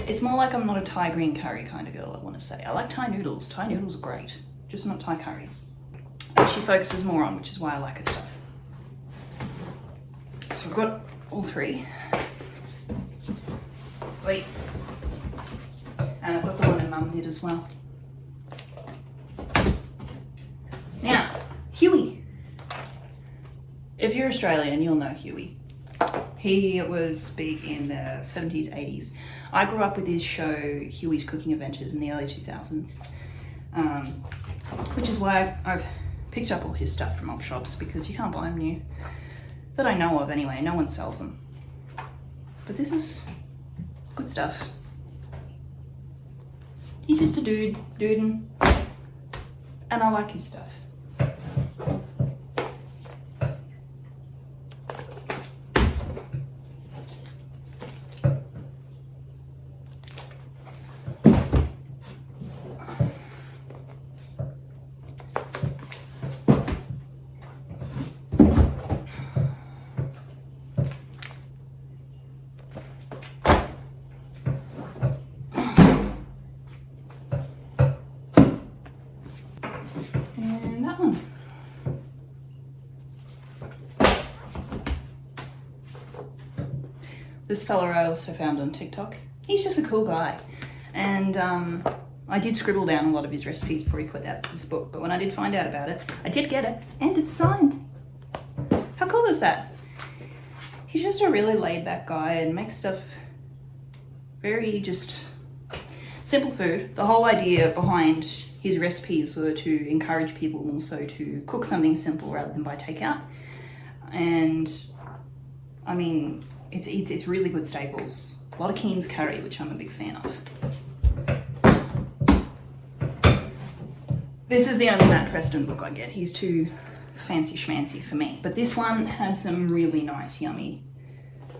It's more like I'm not a Thai green curry kind of girl, I want to say. I like Thai noodles. Thai noodles are great, just not Thai curries. And she focuses more on, which is why I like her stuff. So I've got all three. Wait. And I've got the one that Mum did as well. Now, Huey. If you're Australian, you'll know Huey. He was big in the 70s, 80s. I grew up with his show, Huey's Cooking Adventures, in the early 2000s. Which is why I've picked up all his stuff from op shops, because you can't buy them new. That I know of anyway, no one sells them. But this is good stuff. He's just a dude, and I like his stuff. This fella I also found on TikTok. He's just a cool guy. And I did scribble down a lot of his recipes before he put out this book, but when I did find out about it, I did get it, and it's signed. How cool is that? He's just a really laid back guy and makes stuff very just simple food. The whole idea behind his recipes were to encourage people also to cook something simple rather than buy takeout. And I mean, it's really good staples. A lot of Keen's curry, which I'm a big fan of. This is the only Matt Preston book I get. He's too fancy schmancy for me. But this one had some really nice, yummy,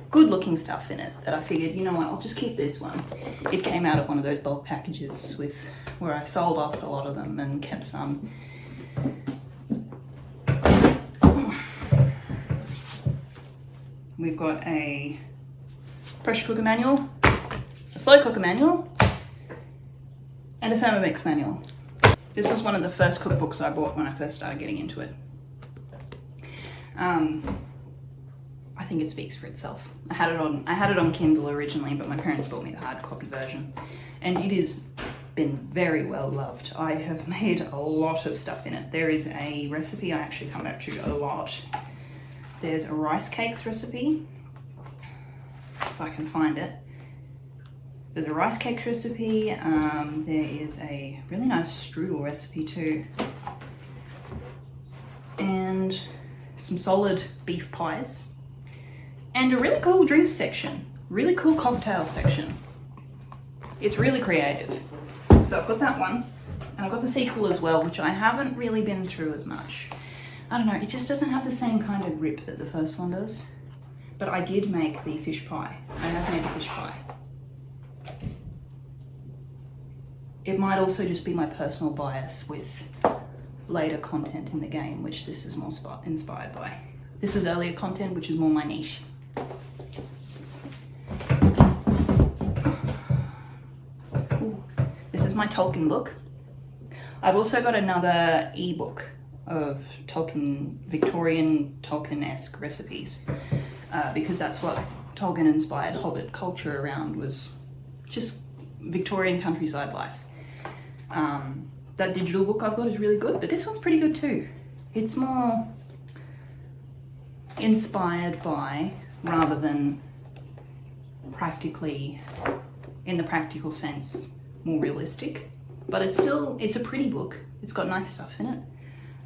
good looking stuff in it that I figured, you know what, I'll just keep this one. It came out of one of those bulk packages where I sold off a lot of them and kept some. We've got a pressure cooker manual, a slow cooker manual, and a Thermomix manual. This was one of the first cookbooks I bought when I first started getting into it. I think it speaks for itself. I had it on Kindle originally, but my parents bought me the hard copy version, and it has been very well loved. I have made a lot of stuff in it. There is a recipe I actually come back to a lot. There's a rice cakes recipe, if I can find it. There's a rice cakes recipe. There is a really nice strudel recipe too. And some solid beef pies. And a really cool drinks section. Really cool cocktail section. It's really creative. So I've got that one. And I've got the sequel as well, which I haven't really been through as much. I don't know, it just doesn't have the same kind of grip that the first one does. But I did make the fish pie. I have made the fish pie. It might also just be my personal bias with later content in the game, which this is more inspired by. This is earlier content, which is more my niche. Ooh. This is my Tolkien book. I've also got another ebook of Victorian Tolkien-esque recipes, because that's what Tolkien-inspired Hobbit culture around, was just Victorian countryside life. That digital book I've got is really good, but this one's pretty good too. It's more inspired by, rather than practically, in the practical sense, more realistic. But it's a pretty book. It's got nice stuff in it.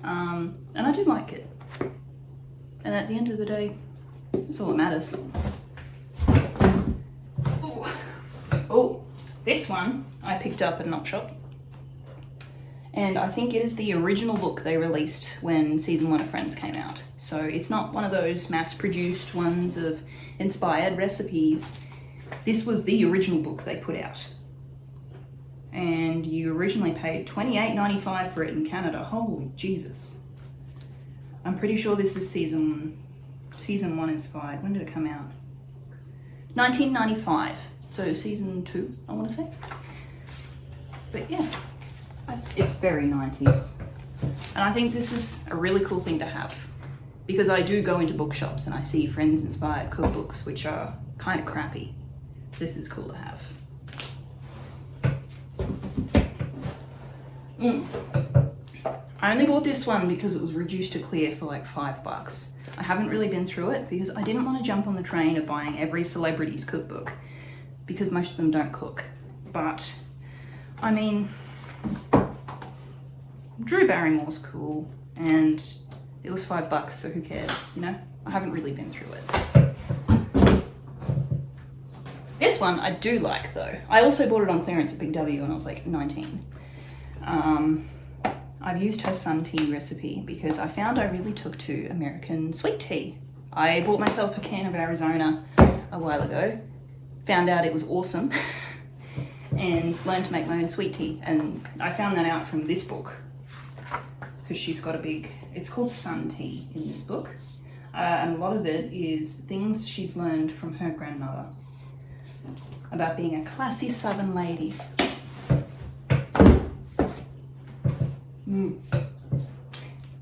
And I do like it. And at the end of the day, that's all that matters. Ooh. Oh, this one I picked up at an op shop. And I think it is the original book they released when season 1 of Friends came out. So it's not one of those mass-produced ones of inspired recipes. This was the original book they put out. And you originally paid $28.95 for it in Canada. Holy Jesus. I'm pretty sure this is season 1 inspired. When did it come out? 1995. So season 2, I want to say. But yeah. It's very 90s. And I think this is a really cool thing to have, because I do go into bookshops and I see Friends inspired cookbooks which are kind of crappy. This is cool to have. I only bought this one because it was reduced to clear for like $5. I haven't really been through it because I didn't want to jump on the train of buying every celebrity's cookbook, because most of them don't cook. But I mean, Drew Barrymore's cool, and it was $5, so who cares, you know? I haven't really been through it. This one I do like though. I also bought it on clearance at Big W when I was like 19. I've used her sun tea recipe because I found I really took to American sweet tea. I bought myself a can of Arizona a while ago, found out it was awesome, and learned to make my own sweet tea. And I found that out from this book, because she's got it's called Sun Tea in this book. And a lot of it is things she's learned from her grandmother about being a classy Southern lady.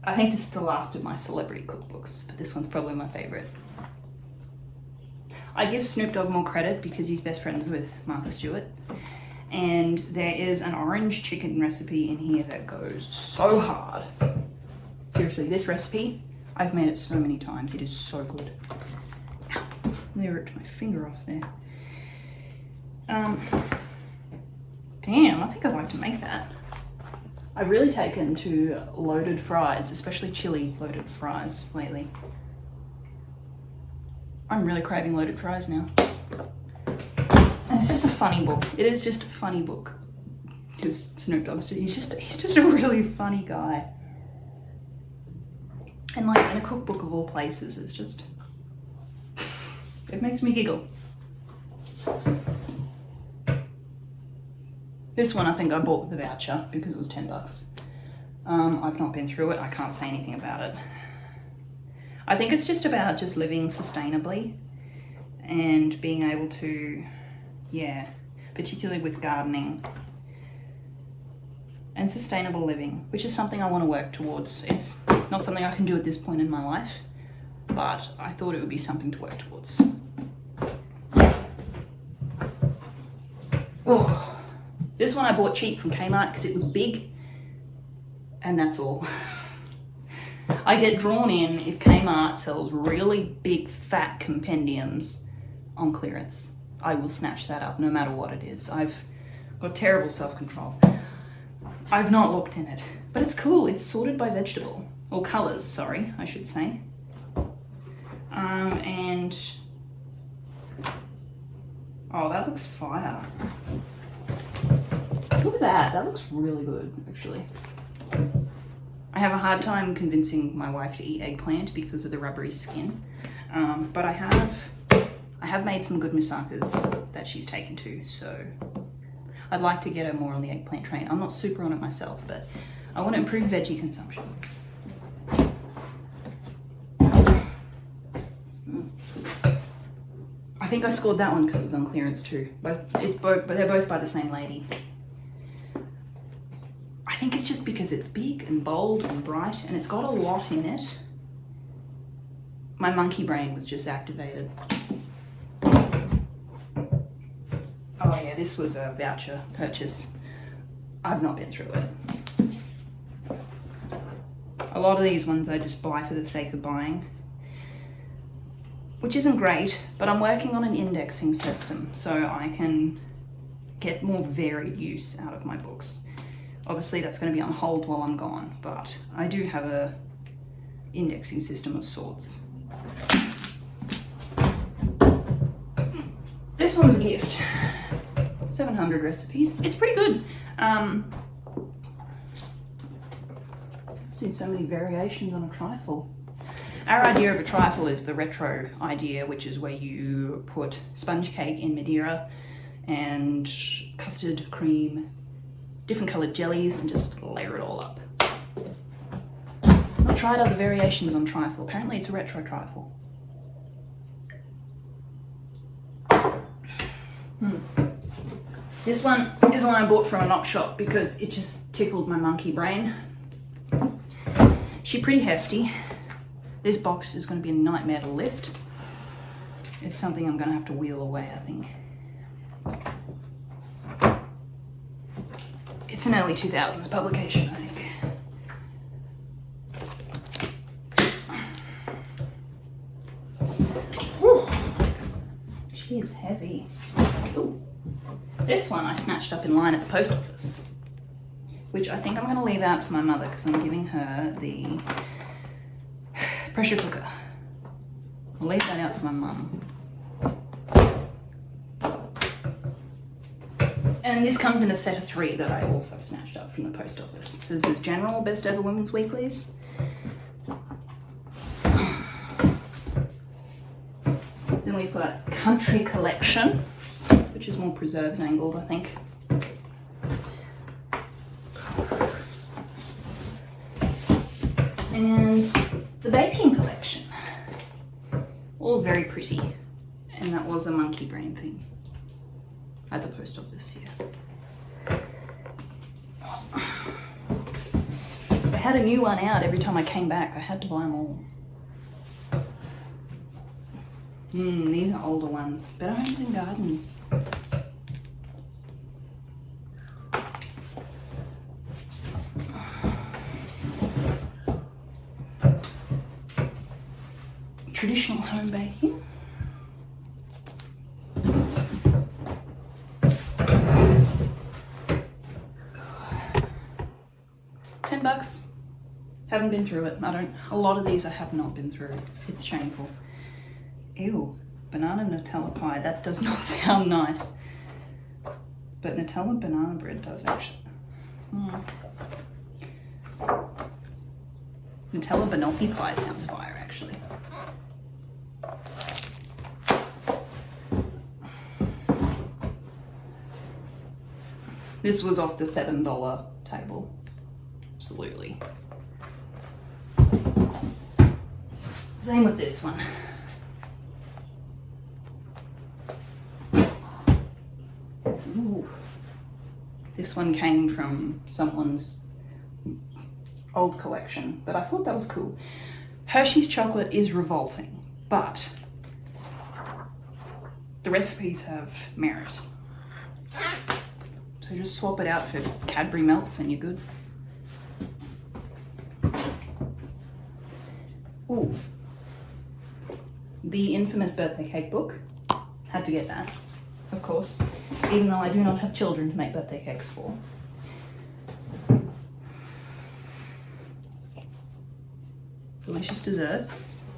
I think this is the last of my celebrity cookbooks, but this one's probably my favorite. I give Snoop Dogg more credit because he's best friends with Martha Stewart. And there is an orange chicken recipe in here that goes so hard. Seriously, this recipe, I've made it so many times. It is so good. Ow, nearly ripped my finger off there. Damn, I think I'd like to make that. I've really taken to loaded fries, especially chili loaded fries lately. I'm really craving loaded fries now. And it's just a funny book. It is just a funny book. Because Snoop Dogg, he's just a really funny guy. And like in a cookbook of all places, it's just, it makes me giggle. This one I think I bought with a voucher because it was $10. I've not been through it. I can't say anything about it. I think it's just about just living sustainably and being able to, yeah, particularly with gardening and sustainable living, which is something I want to work towards. It's not something I can do at this point in my life, but I thought it would be something to work towards. Oh, this one I bought cheap from Kmart because it was big, and that's all. I get drawn in if Kmart sells really big fat compendiums on clearance. I will snatch that up no matter what it is. I've got terrible self-control. I've not looked in it, but it's cool. It's sorted by vegetable, or colours, sorry, I should say. And, oh, that looks fire. Look at that, that looks really good, actually. I have a hard time convincing my wife to eat eggplant because of the rubbery skin, but I have made some good moussakas that she's taken to, so I'd like to get her more on the eggplant train. I'm not super on it myself, but I want to improve veggie consumption. I think I scored that one because it was on clearance too. But they're both by the same lady. I think it's just because it's big and bold and bright and it's got a lot in it. My monkey brain was just activated. Oh yeah, this was a voucher purchase. I've not been through it. A lot of these ones I just buy for the sake of buying, which isn't great, but I'm working on an indexing system so I can get more varied use out of my books. Obviously that's going to be on hold while I'm gone, but I do have a indexing system of sorts. This one's a gift. 700 recipes. It's pretty good. I've seen so many variations on a trifle. Our idea of a trifle is the retro idea, which is where you put sponge cake in Madeira and custard cream, different coloured jellies, and just layer it all up. I've tried other variations on trifle. Apparently it's a retro trifle. This one is one I bought from an op shop because it just tickled my monkey brain. She's pretty hefty. This box is going to be a nightmare to lift. It's something I'm going to have to wheel away, I think. It's an early 2000s publication, I think. Whew. She is heavy. Ooh. This one I snatched up in line at the post office, which I think I'm going to leave out for my mother because I'm giving her the pressure cooker. I'll leave that out for my mum. And this comes in a set of 3 that I also snatched up from the post office. So this is General Best Ever Women's Weeklies. Then we've got Country Collection, which is more preserves angled, I think. And the Baking Collection. All very pretty. And that was a monkey brain thing at the post office here. They had a new one out every time I came back. I had to buy them all. These are older ones. Better Homes and Gardens. Traditional home baking. $10. Haven't been through it. A lot of these I have not been through. It's shameful. Ew, banana Nutella pie. That does not sound nice. But Nutella banana bread does actually. Nutella banoffee pie sounds fire actually. This was off the $7 table. Absolutely. Same with this one. Ooh. This one came from someone's old collection, but I thought that was cool. Hershey's chocolate is revolting, but the recipes have merit. So just swap it out for Cadbury melts and you're good. Ooh. The infamous birthday cake book. Had to get that, of course, even though I do not have children to make birthday cakes for. Delicious desserts.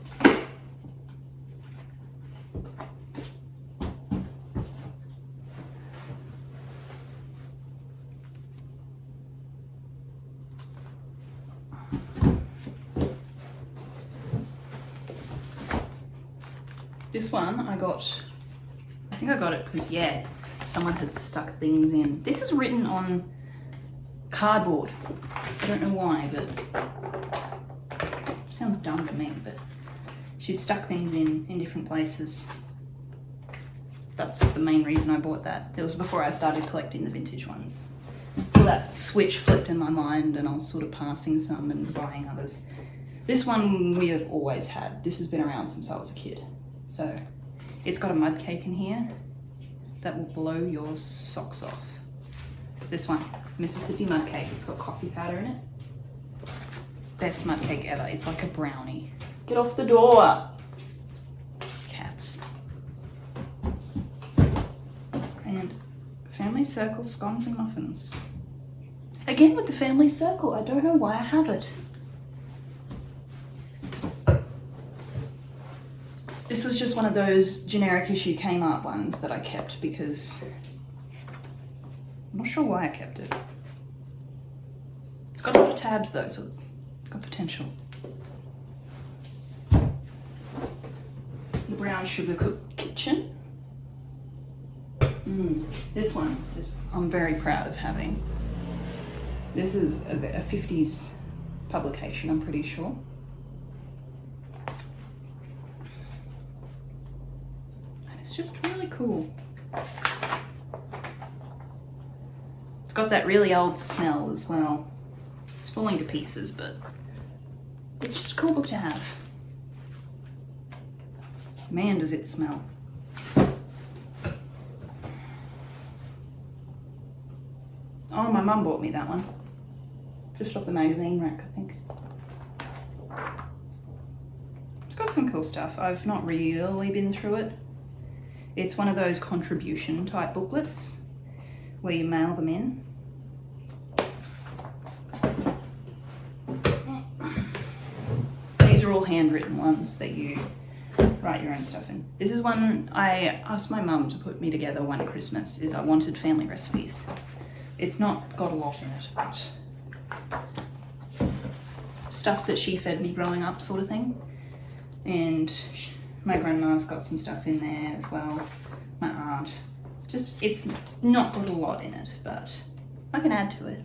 This one I think I got it because, yeah, someone had stuck things in. This is written on cardboard. I don't know why, but it sounds dumb to me, but she stuck things in different places. That's the main reason I bought that. It was before I started collecting the vintage ones. Well, that switch flipped in my mind and I was sort of passing some and buying others. This one we have always had. This has been around since I was a kid. So it's got a mud cake in here that will blow your socks off. This one, Mississippi mud cake. It's got coffee powder in it. Best mud cake ever. It's like a brownie. Get off the door. Cats. And Family Circle scones and muffins. Again with the Family Circle. I don't know why I have it. This was just one of those generic issue Kmart ones that I kept because I'm not sure why I kept it. It's got a lot of tabs though, so it's got potential. The Brown Sugar Cook Kitchen. This one I'm very proud of having. This is a 50s publication, I'm pretty sure. It's just really cool. It's got that really old smell as well. It's falling to pieces, but it's just a cool book to have. Man, does it smell. Oh, my mum bought me that one. Just off the magazine rack, I think. It's got some cool stuff. I've not really been through it. It's one of those contribution type booklets where you mail them in. These are all handwritten ones that you write your own stuff in. This is one I asked my mum to put me together one Christmas, is I wanted family recipes. It's not got a lot in it, but stuff that she fed me growing up sort of thing. And my grandma's got some stuff in there as well. My aunt. Just, it's not got a lot in it, but I can add to it.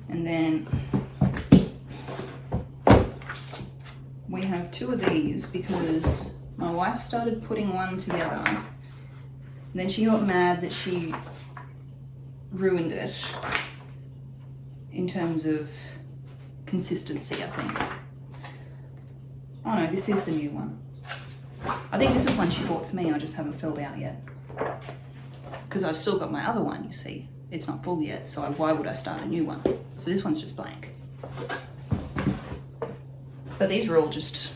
And then we have two of these because my wife started putting one together. And then she got mad that she ruined it in terms of consistency, I think. Oh no, this is the new one. I think this is one she bought for me, I just haven't filled out yet. Because I've still got my other one, you see. It's not full yet, so why would I start a new one? So this one's just blank. But these are all just,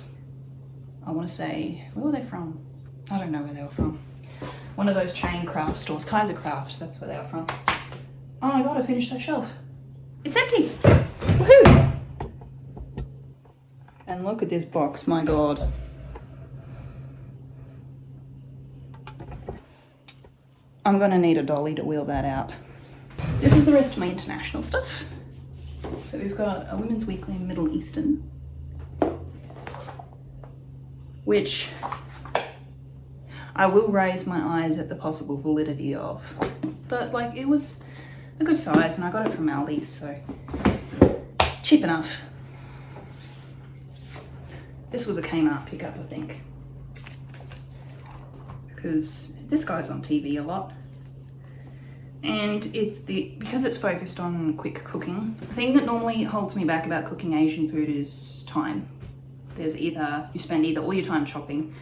I want to say, where were they from? I don't know where they were from. One of those chain craft stores, Kaiser Craft, that's where they were from. Oh my god, I finished that shelf. It's empty! Woohoo! And look at this box, my god. I'm gonna need a dolly to wheel that out. This is the rest of my international stuff. So we've got a Women's Weekly in Middle Eastern, which I will raise my eyes at the possible validity of. But like, it was a good size and I got it from Aldi, so cheap enough. This was a Kmart pickup, I think, because this guy's on TV a lot. And because it's focused on quick cooking, the thing that normally holds me back about cooking Asian food is time. You spend either all your time chopping,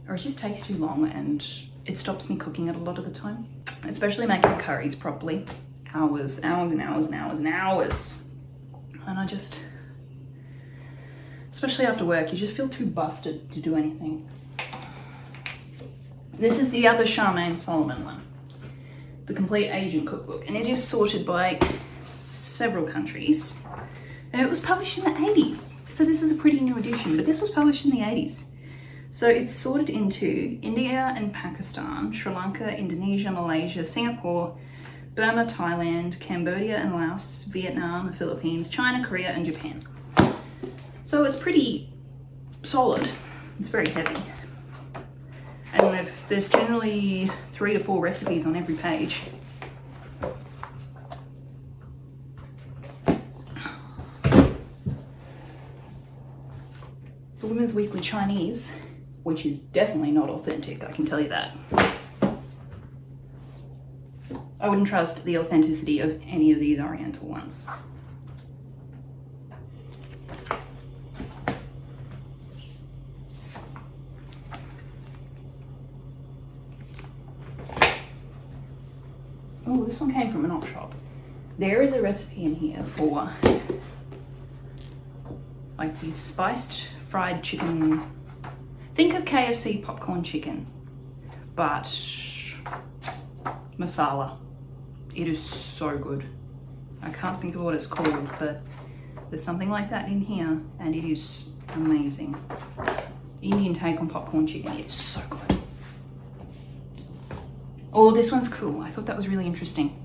or it just takes too long and it stops me cooking it a lot of the time. Especially making curries properly. Hours and hours and hours and hours and hours. And I just, especially after work, you just feel too busted to do anything. This is the other Charmaine Solomon one. The Complete Asian Cookbook, and it is sorted by several countries, and it was published in the 80s, so this is a pretty new edition, but this was published in the 80s. So it's sorted into India and Pakistan, Sri Lanka, Indonesia, Malaysia, Singapore, Burma, Thailand, Cambodia and Laos, Vietnam, the Philippines, China, Korea and Japan. So it's pretty solid. It's very heavy. And there's generally 3 to 4 recipes on every page. The Women's Weekly Chinese, which is definitely not authentic, I can tell you that. I wouldn't trust the authenticity of any of these Oriental ones. Oh, this one came from an op shop. There is a recipe in here for like these spiced fried chicken. Think of KFC popcorn chicken, but masala. It is so good. I can't think of what it's called, but there's something like that in here and it is amazing. Indian take on popcorn chicken, it's so good. Oh, this one's cool. I thought that was really interesting.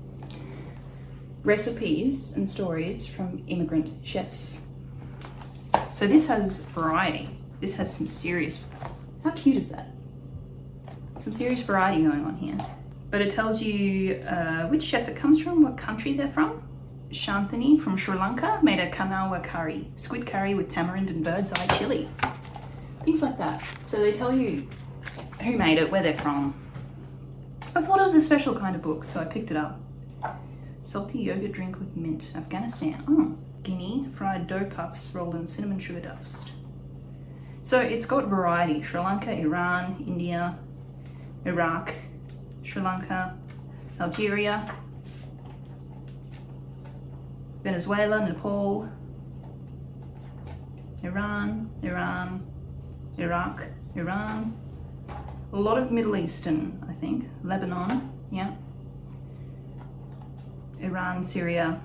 Recipes and stories from immigrant chefs. So this has variety. This has some serious, how cute is that? Some serious variety going on here. But it tells you which chef it comes from, what country they're from. Shantini from Sri Lanka made a kanawa curry, squid curry with tamarind and bird's eye chili. Things like that. So they tell you who made it, where they're from. I thought it was a special kind of book, so I picked it up. Salty yogurt drink with mint, Afghanistan. Oh, Guinea, fried dough puffs rolled in cinnamon sugar dust. So it's got variety. Sri Lanka, Iran, India, Iraq, Sri Lanka, Algeria, Venezuela, Nepal, Iran, Iraq, Iran. A lot of Middle Eastern, I think. Lebanon, yeah. Iran, Syria,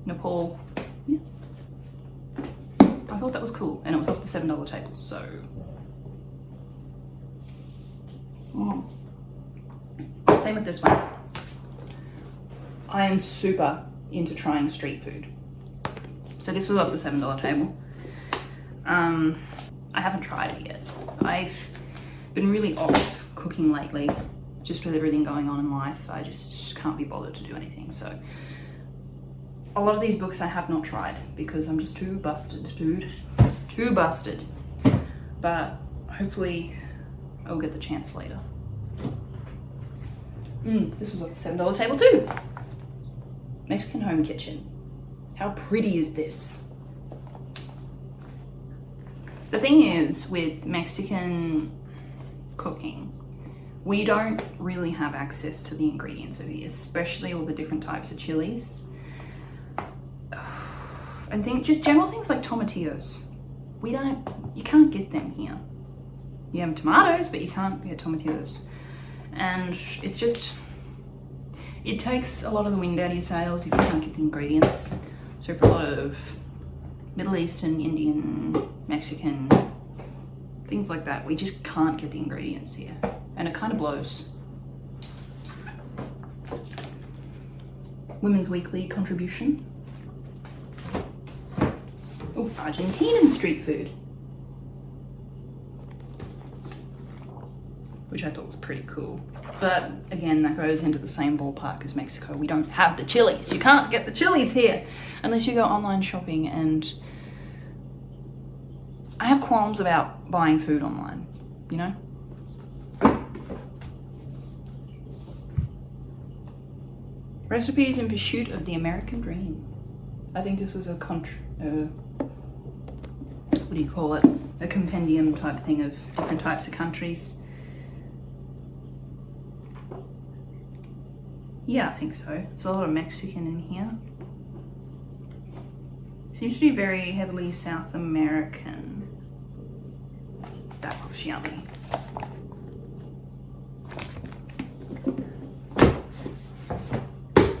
Nepal, yeah. I thought that was cool, and it was off the $7 table, so. Same with this one. I am super into trying street food. So this was off the $7 table. I haven't tried it yet. I've been really off cooking lately, just with everything going on in life. I just can't be bothered to do anything. So a lot of these books I have not tried because I'm just too busted, dude. Too busted. But hopefully I'll get the chance later. This was off the $7 table too. Mexican home kitchen. How pretty is this? The thing is, with Mexican cooking, we don't really have access to the ingredients over here, especially all the different types of chilies. And just general things like tomatillos. You can't get them here. You have tomatoes, but you can't get tomatillos. And it's just, it takes a lot of the wind out of your sails if you can't get the ingredients. So for a lot of Middle Eastern, Indian, Mexican, things like that, we just can't get the ingredients here. And it kind of blows. Women's Weekly contribution. Oh, Argentinian street food. Which I thought was pretty cool. But again, that goes into the same ballpark as Mexico. We don't have the chilies. You can't get the chilies here unless you go online shopping, and I have qualms about buying food online, you know? Recipes in Pursuit of the American Dream. I think this was a what do you call it? A compendium type thing of different types of countries. Yeah, I think so. There's a lot of Mexican in here. Seems to be very heavily South American. That looks yummy.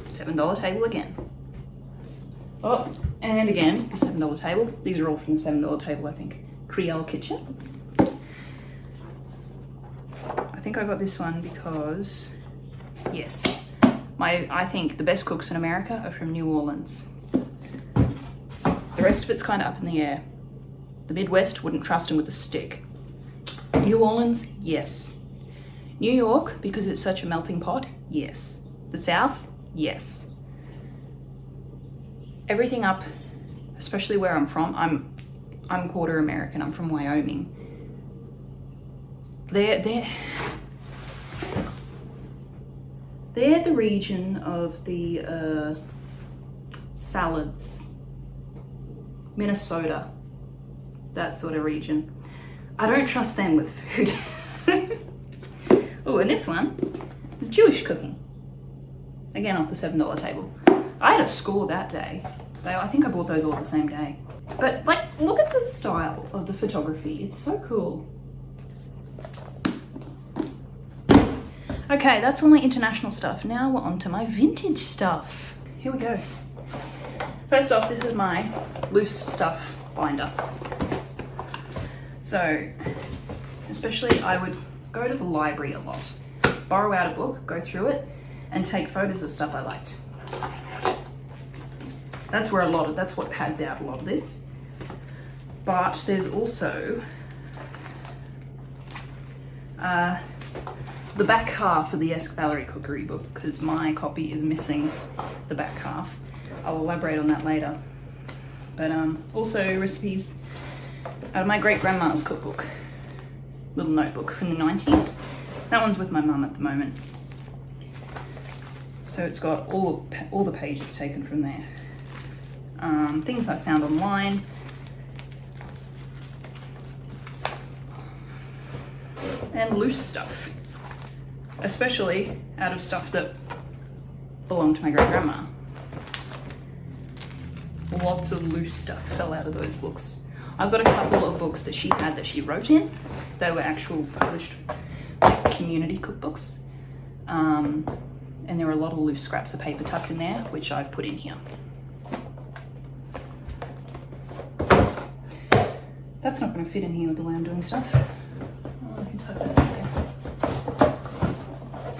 $7 table again. Oh, and again, the $7 table. These are all from the $7 table, I think. Creole Kitchen. I think I got this one because, yes, I think the best cooks in America are from New Orleans. The rest of it's kind of up in the air. The Midwest, wouldn't trust them with a stick. New Orleans, yes. New York, because it's such a melting pot, yes. The South, yes. Everything up, especially where I'm from, I'm quarter American, I'm from Wyoming. They're the region of the salads. Minnesota, that sort of region. I don't trust them with food. Oh, and this one is Jewish cooking. Again, off the $7 table. I had a score that day. I think I bought those all the same day. But like, look at the style of the photography. It's so cool. Okay, that's all my international stuff. Now we're on to my vintage stuff. Here we go. First off, this is my loose stuff binder. So, especially I would go to the library a lot, borrow out a book, go through it, and take photos of stuff I liked. That's what pads out a lot of this. But there's also the back half of the Ask Valerie cookery book, because my copy is missing the back half. I'll elaborate on that later. But also recipes out of my great-grandma's cookbook. Little notebook from the 90s. That one's with my mum at the moment. So it's got all the pages taken from there. Things I found online. And loose stuff. Especially out of stuff that belonged to my great-grandma. Lots of loose stuff fell out of those books. I've got a couple of books that she had that she wrote in. They were actual published community cookbooks. And there were a lot of loose scraps of paper tucked in there, which I've put in here. That's not going to fit in here with the way I'm doing stuff. Oh, I can tuck that in there.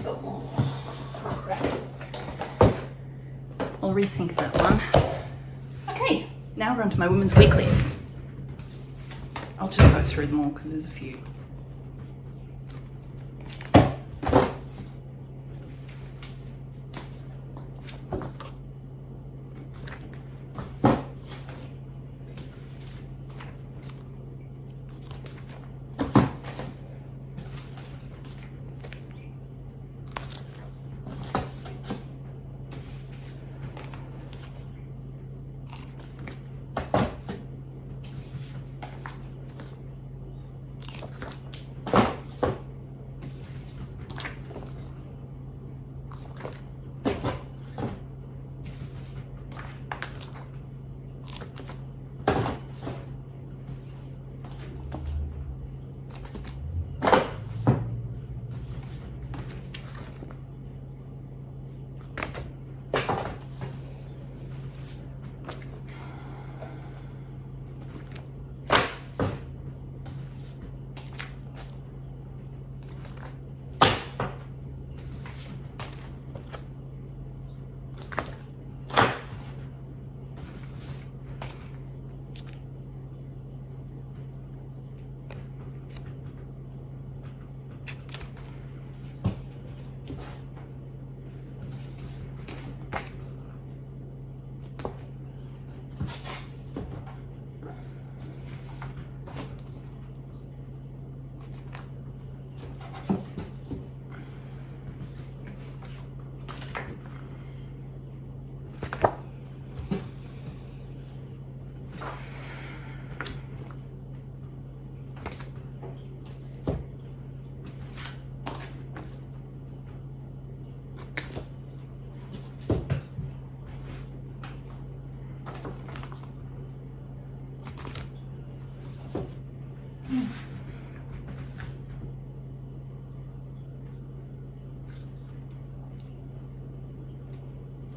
Oh, crap. I'll rethink that one. Okay, now we're on to my women's weeklies. I'll just go through them all because there's a few.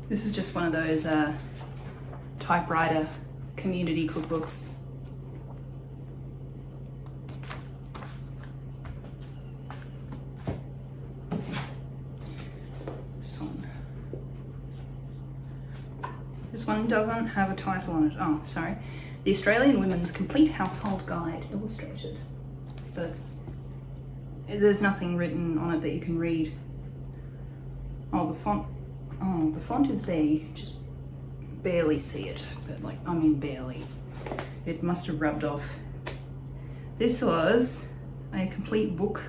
This is just one of those typewriter community cookbooks. This one doesn't have a title on it. Oh, sorry. The Australian Women's Complete Household Guide, illustrated. But there's nothing written on it that you can read. Oh, the font is there. You can just barely see it. But like, I mean barely. It must have rubbed off. This was a complete book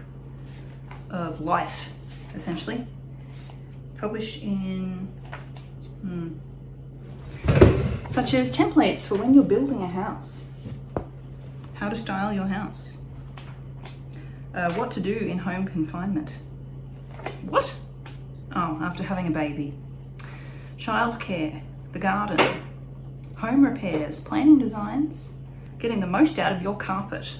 of life, essentially. Published in... such as templates for when you're building a house, how to style your house, what to do in home confinement. What? Oh, after having a baby. Childcare, the garden, home repairs, planning designs, getting the most out of your carpet,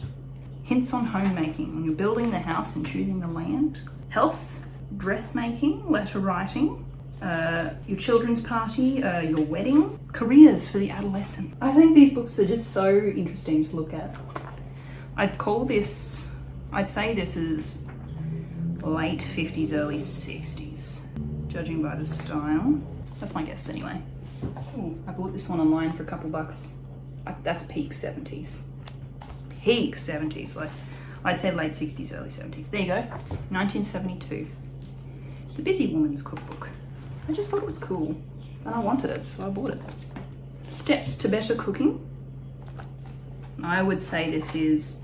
hints on homemaking when you're building the house and choosing the land, health, dressmaking, letter writing, your children's party, your wedding, careers for the adolescent. I think these books are just so interesting to look at. I'd say this is late 50s, early 60s, judging by the style. That's my guess anyway. Ooh, I bought this one online for a couple bucks. That's peak 70s. Peak 70s, like I'd say late 60s, early 70s. There you go, 1972. The Busy Woman's Cookbook. I just thought it was cool and I wanted it, so I bought it. Steps to Better Cooking. I would say this is,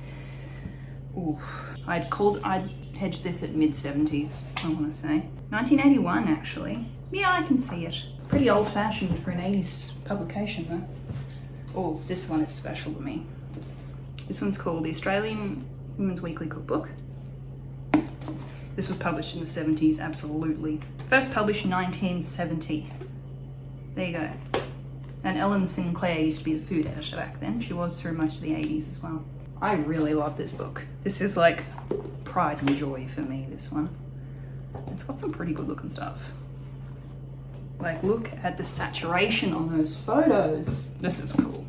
I'd hedge this at mid-70s, I want to say. 1981 actually. Yeah, I can see it. Pretty old-fashioned for an 80s publication though. Oh, this one is special to me. This one's called The Australian Women's Weekly Cookbook. This was published in the 70s, absolutely. First published in 1970. There you go. And Ellen Sinclair used to be the food editor back then. She was through most of the 80s as well. I really love this book. This is like pride and joy for me, this one. It's got some pretty good looking stuff. Like, look at the saturation on those photos. This is cool.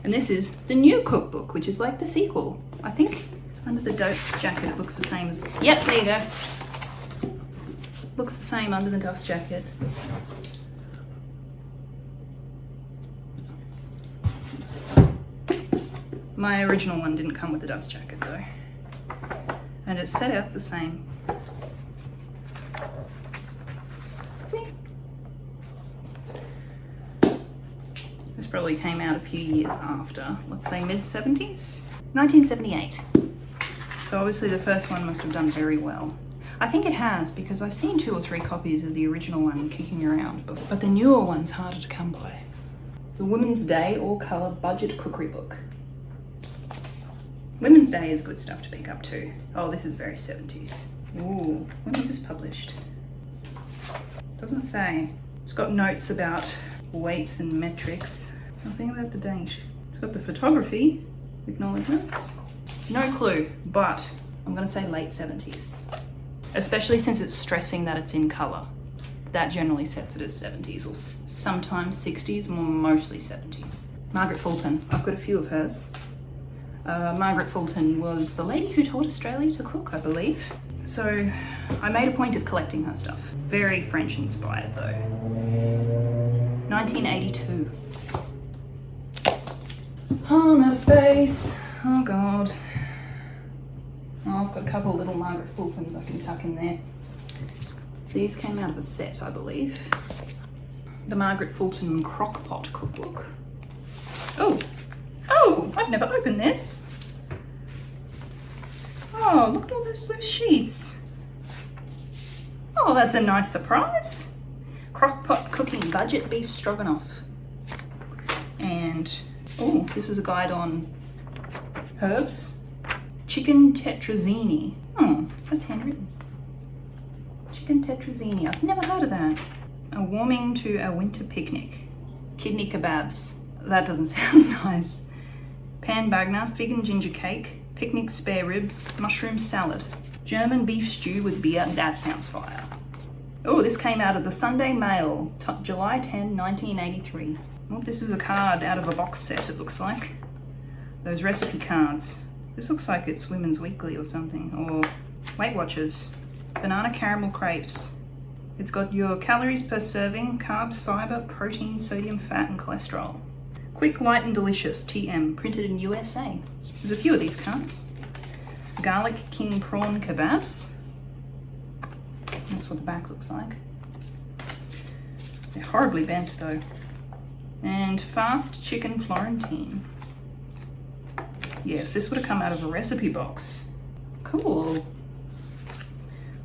And this is the new cookbook, which is like the sequel. I think under the dust jacket it looks the same as... Yep, there you go. Looks the same under the dust jacket. My original one didn't come with the dust jacket though. And it's set out the same. See? This probably came out a few years after. Let's say mid-70s? 1978. So obviously the first one must have done very well. I think it has, because I've seen 2 or 3 copies of the original one kicking around, but the newer one's harder to come by. The Women's Day all-colour budget cookery book. Women's Day is good stuff to pick up too. Oh, this is very 70s. Ooh, when was this published? Doesn't say. It's got notes about weights and metrics. Nothing about the date. It's got the photography, acknowledgements. No clue, but I'm gonna say late 70s. Especially since it's stressing that it's in colour. That generally sets it as 70s or sometimes 60s, mostly 70s. Margaret Fulton, I've got a few of hers. Margaret Fulton was the lady who taught Australia to cook, I believe. So I made a point of collecting her stuff. Very French inspired though. 1982. Oh, I'm out of space. Oh God. Oh, I've got a couple of little Margaret Fultons I can tuck in there. These came out of a set, I believe. The Margaret Fulton Crockpot Cookbook. Oh, I've never opened this. Oh, look at all those sheets. Oh, that's a nice surprise. Crockpot Cooking Budget Beef Stroganoff. And, oh, this is a guide on herbs. Chicken tetrazzini. Oh, that's handwritten. Chicken tetrazzini. I've never heard of that. A warming to a winter picnic. Kidney kebabs. That doesn't sound nice. Pan bagna, fig and ginger cake, picnic spare ribs, mushroom salad. German beef stew with beer. That sounds fire. Oh, this came out of the Sunday Mail, July 10, 1983. Oh, this is a card out of a box set, it looks like. Those recipe cards. This looks like it's Women's Weekly or something, or Weight Watchers. Banana caramel crepes. It's got your calories per serving, carbs, fiber, protein, sodium, fat, and cholesterol. Quick, light, and delicious, TM, printed in USA. There's a few of these cards. Garlic king prawn kebabs. That's what the back looks like. They're horribly bent though. And fast chicken Florentine. Yes, this would have come out of a recipe box. Cool.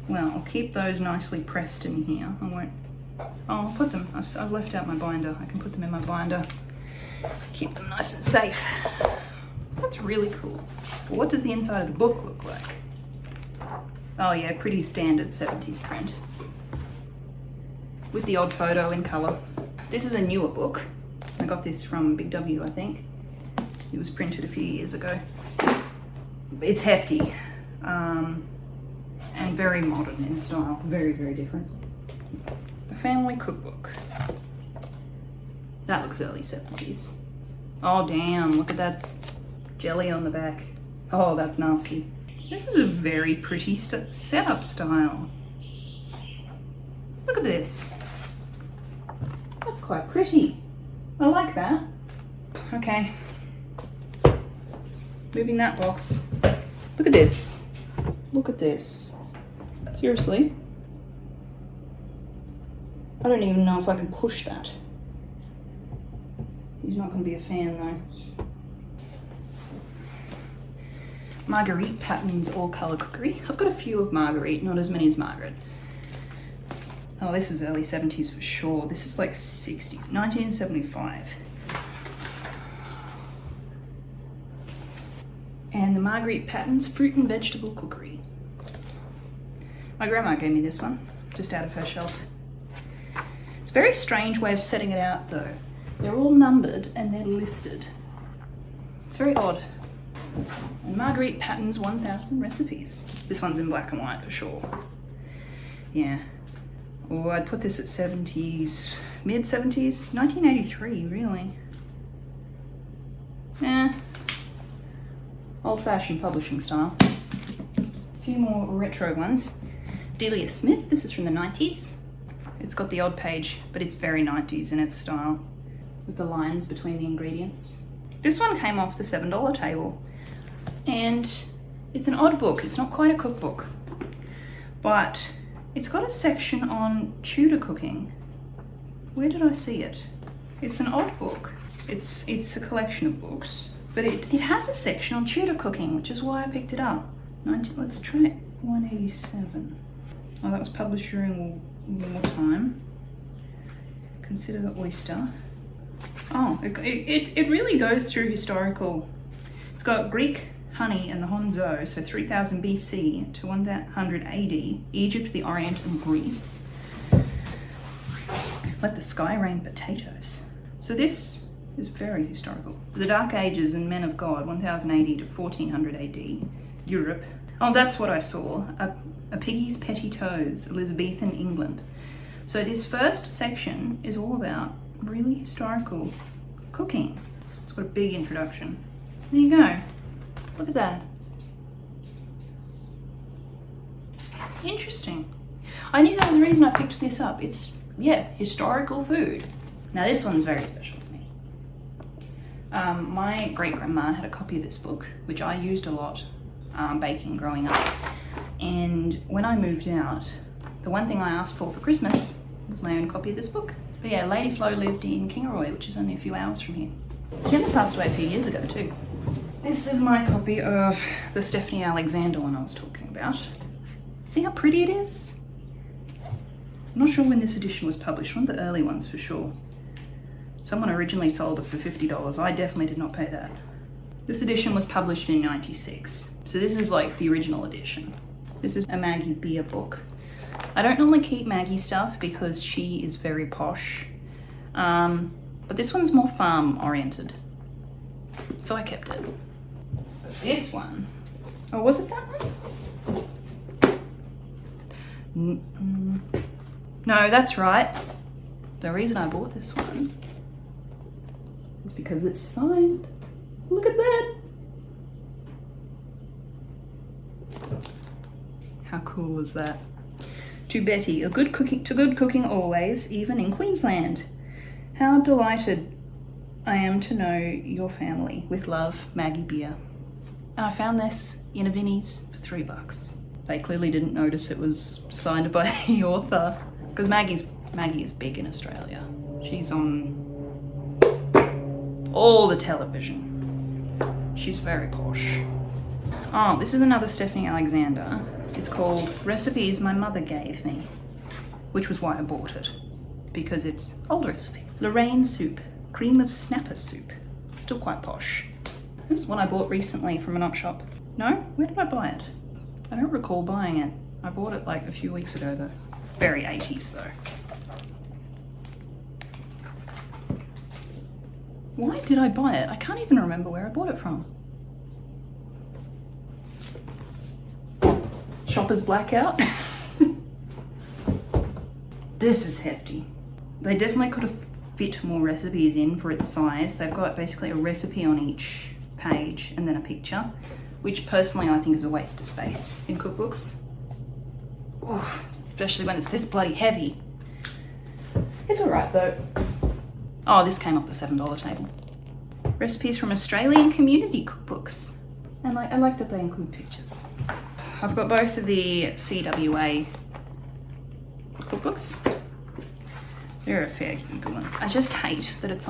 Well, I'll keep those nicely pressed in here. I won't. Oh, I'll put them. I've left out my binder. I can put them in my binder. Keep them nice and safe. That's really cool. But what does the inside of the book look like? Oh yeah, pretty standard 70s print. With the odd photo in colour. This is a newer book. I got this from Big W, I think. It was printed a few years ago. It's hefty. And very modern in style. Very, very different. The Family Cookbook. That looks early 70s. Oh damn, look at that jelly on the back. Oh, that's nasty. This is a very pretty setup style. Look at this. That's quite pretty. I like that. Okay. Moving that box. Look at this. Look at this. Seriously. I don't even know if I can push that. He's not going to be a fan though. Marguerite Patton's all colour cookery. I've got a few of Marguerite, not as many as Margaret. Oh, this is early 70s for sure. This is like 60s, 1975. And the Marguerite Patton's fruit and vegetable cookery. My grandma gave me this one, just out of her shelf. It's a very strange way of setting it out though. They're all numbered and they're listed. It's very odd. And Marguerite Patton's 1000 recipes. This one's in black and white for sure. Yeah. Oh, I'd put this at 70s, mid 70s, 1983, really. Yeah. Old-fashioned publishing style. A few more retro ones. Delia Smith, this is from the 90s. It's got the odd page, but it's very 90s in its style, with the lines between the ingredients. This one came off the $7 table, and it's an odd book. It's not quite a cookbook, but it's got a section on Tudor cooking. Where did I see it? It's an odd book. It's a collection of books, but it has a section on Tudor cooking, which is why I picked it up. Let's try it. 187. Oh, that was published during wartime. Consider the oyster. Oh, it really goes through historical. It's got Greek honey and the Honzo, so 3000 BC to 100 AD, Egypt, the Orient, and Greece. Let the sky rain potatoes. So this is very historical. The Dark Ages and Men of God, 1000 AD to 1400 AD, Europe. Oh, that's what I saw. A piggy's petty toes, Elizabethan England. So this first section is all about really historical cooking. It's got a big introduction. There you go. Look at that. Interesting. I knew that was the reason I picked this up. It's, yeah, historical food. Now this one's very special to me. My great-grandma had a copy of this book, which I used a lot baking growing up. And when I moved out, the one thing I asked for Christmas was my own copy of this book. But yeah, Lady Flo lived in Kingaroy, which is only a few hours from here. She only passed away a few years ago too. This is my copy of the Stephanie Alexander one I was talking about. See how pretty it is? I'm not sure when this edition was published, one of the early ones for sure. Someone originally sold it for $50. I definitely did not pay that. This edition was published in '96. So this is like the original edition. This is a Maggie Beer book. I don't normally keep Maggie stuff because she is very posh. But this one's more farm oriented. So I kept it. But this one, oh, was it that one? No, that's right. The reason I bought this one is because it's signed. Look at that. How cool is that? To Betty, to good cooking always, even in Queensland. How delighted I am to know your family. With love, Maggie Beer. And I found this in a Vinnie's for $3. They clearly didn't notice it was signed by the author, because Maggie is big in Australia. She's on all the television. She's very posh. Oh, this is another Stephanie Alexander. It's called Recipes My Mother Gave Me, which was why I bought it, because it's old recipe. Lorraine soup, cream of snapper soup. Still quite posh. This is one I bought recently from an op shop. No? Where did I buy it? I don't recall buying it. I bought it like a few weeks ago though. Very 80s though. Why did I buy it? I can't even remember where I bought it from. Shopper's blackout. This is hefty. They definitely could have fit more recipes in for its size. They've got basically a recipe on each page and then a picture, which personally I think is a waste of space in cookbooks. Oof, especially when it's this bloody heavy. It's alright though. Oh, this came off the $7 table. Recipes from Australian community cookbooks. And I like that they include pictures. I've got both of the CWA cookbooks. They're a fair good ones. I just hate that it's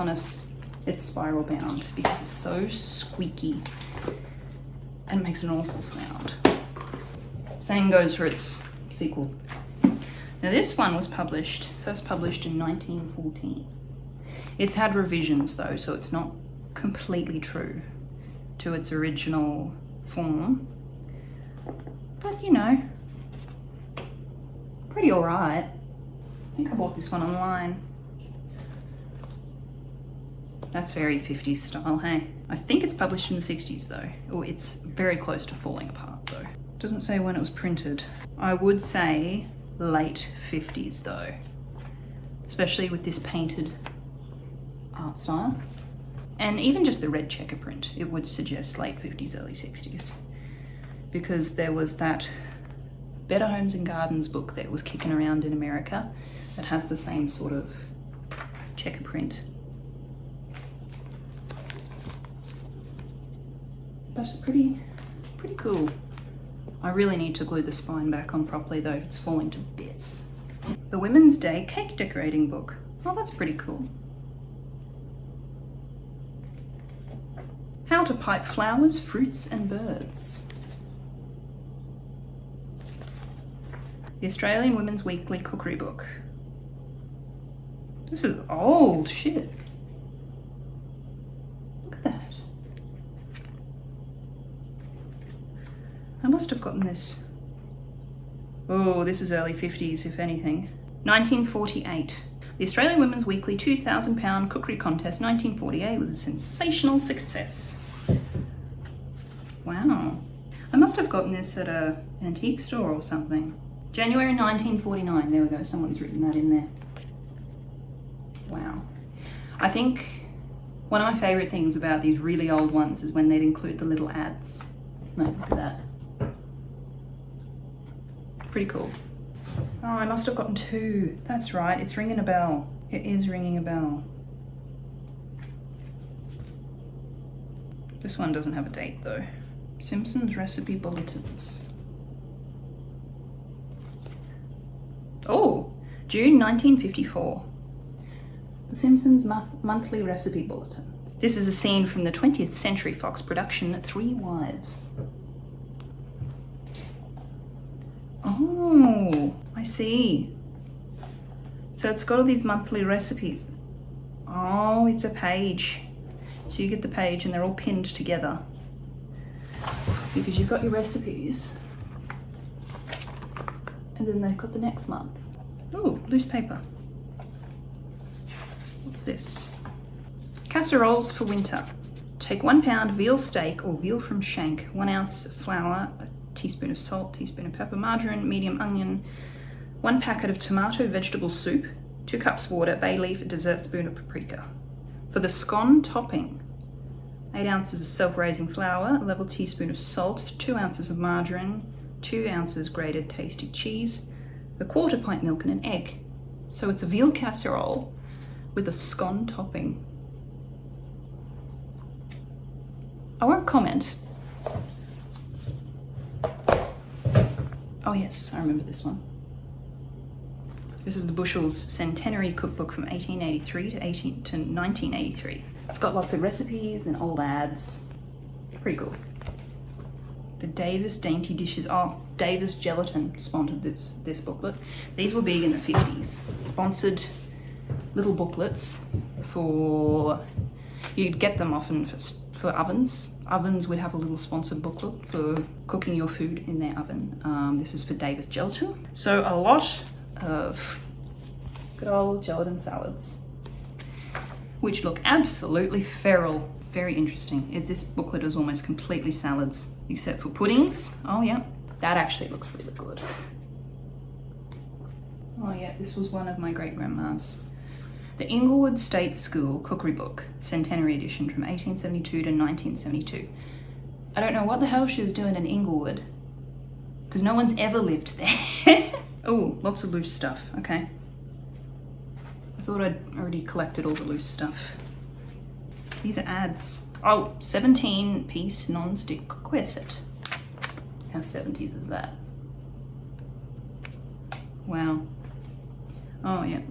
it's spiral bound because it's so squeaky and makes an awful sound. Same goes for its sequel. Now this one was first published in 1914. It's had revisions though, so it's not completely true to its original form. But you know, pretty alright. I think I bought this one online. That's very 50s style, hey? I think it's published in the 60s though. Or it's very close to falling apart though. Doesn't say when it was printed. I would say late 50s though. Especially with this painted art style. And even just the red checker print, it would suggest late 50s, early 60s. Because there was that Better Homes and Gardens book that was kicking around in America that has the same sort of checker print. But it's pretty cool. I really need to glue the spine back on properly though, it's falling to bits. The Women's Day Cake Decorating Book. Oh, that's pretty cool. How to pipe flowers, fruits and birds. The Australian Women's Weekly Cookery Book. This is old shit. Look at that. I must have gotten this. Oh, this is early 50s, if anything. 1948. The Australian Women's Weekly 2,000 pound cookery contest 1948 was a sensational success. Wow. I must have gotten this at an antique store or something. January 1949, there we go, someone's written that in there. Wow. I think one of my favourite things about these really old ones is when they'd include the little ads. No, look at that. Pretty cool. Oh, I must have gotten two. That's right, it's ringing a bell. It is ringing a bell. This one doesn't have a date though. Simpsons Recipe Bulletins. Oh, June 1954. The Simpsons Monthly Recipe Bulletin. This is a scene from the 20th Century Fox production, Three Wives. Oh, I see. So it's got all these monthly recipes. Oh, it's a page. So you get the page and they're all pinned together. Because you've got your recipes. And then they've got the next month. Oh, loose paper. What's this? Casseroles for winter. Take 1 pound veal steak or veal from shank, 1 ounce flour, a teaspoon of salt, teaspoon of pepper, margarine, medium onion, 1 packet of tomato vegetable soup, 2 cups water, bay leaf, a dessert spoon of paprika. For the scone topping, 8 ounces of self-raising flour, a level teaspoon of salt, 2 ounces of margarine, 2 ounces grated tasty cheese, a 1/4 pint milk and an egg. So it's a veal casserole with a scone topping. I won't comment. Oh yes, I remember this one. This is the Bushell's Centenary Cookbook from 1883 to 1983. It's got lots of recipes and old ads. Pretty cool. The Davis Dainty Dishes. Oh, Davis Gelatin sponsored this booklet. These were big in the 50s. Sponsored little booklets for... You'd get them often for ovens. Ovens would have a little sponsored booklet for cooking your food in their oven. This is for Davis Gelatin. So a lot of good old gelatin salads, which look absolutely feral. Very interesting. This booklet is almost completely salads, except for puddings. Oh yeah, that actually looks really good. Oh yeah, this was one of my great-grandma's. The Inglewood State School Cookery Book, Centenary Edition from 1872 to 1972. I don't know what the hell she was doing in Inglewood, because no one's ever lived there. Oh, lots of loose stuff, okay. I thought I'd already collected all the loose stuff. These are ads. Oh, 17-piece non-stick cookware set. How 70s is that? Wow. Oh yeah.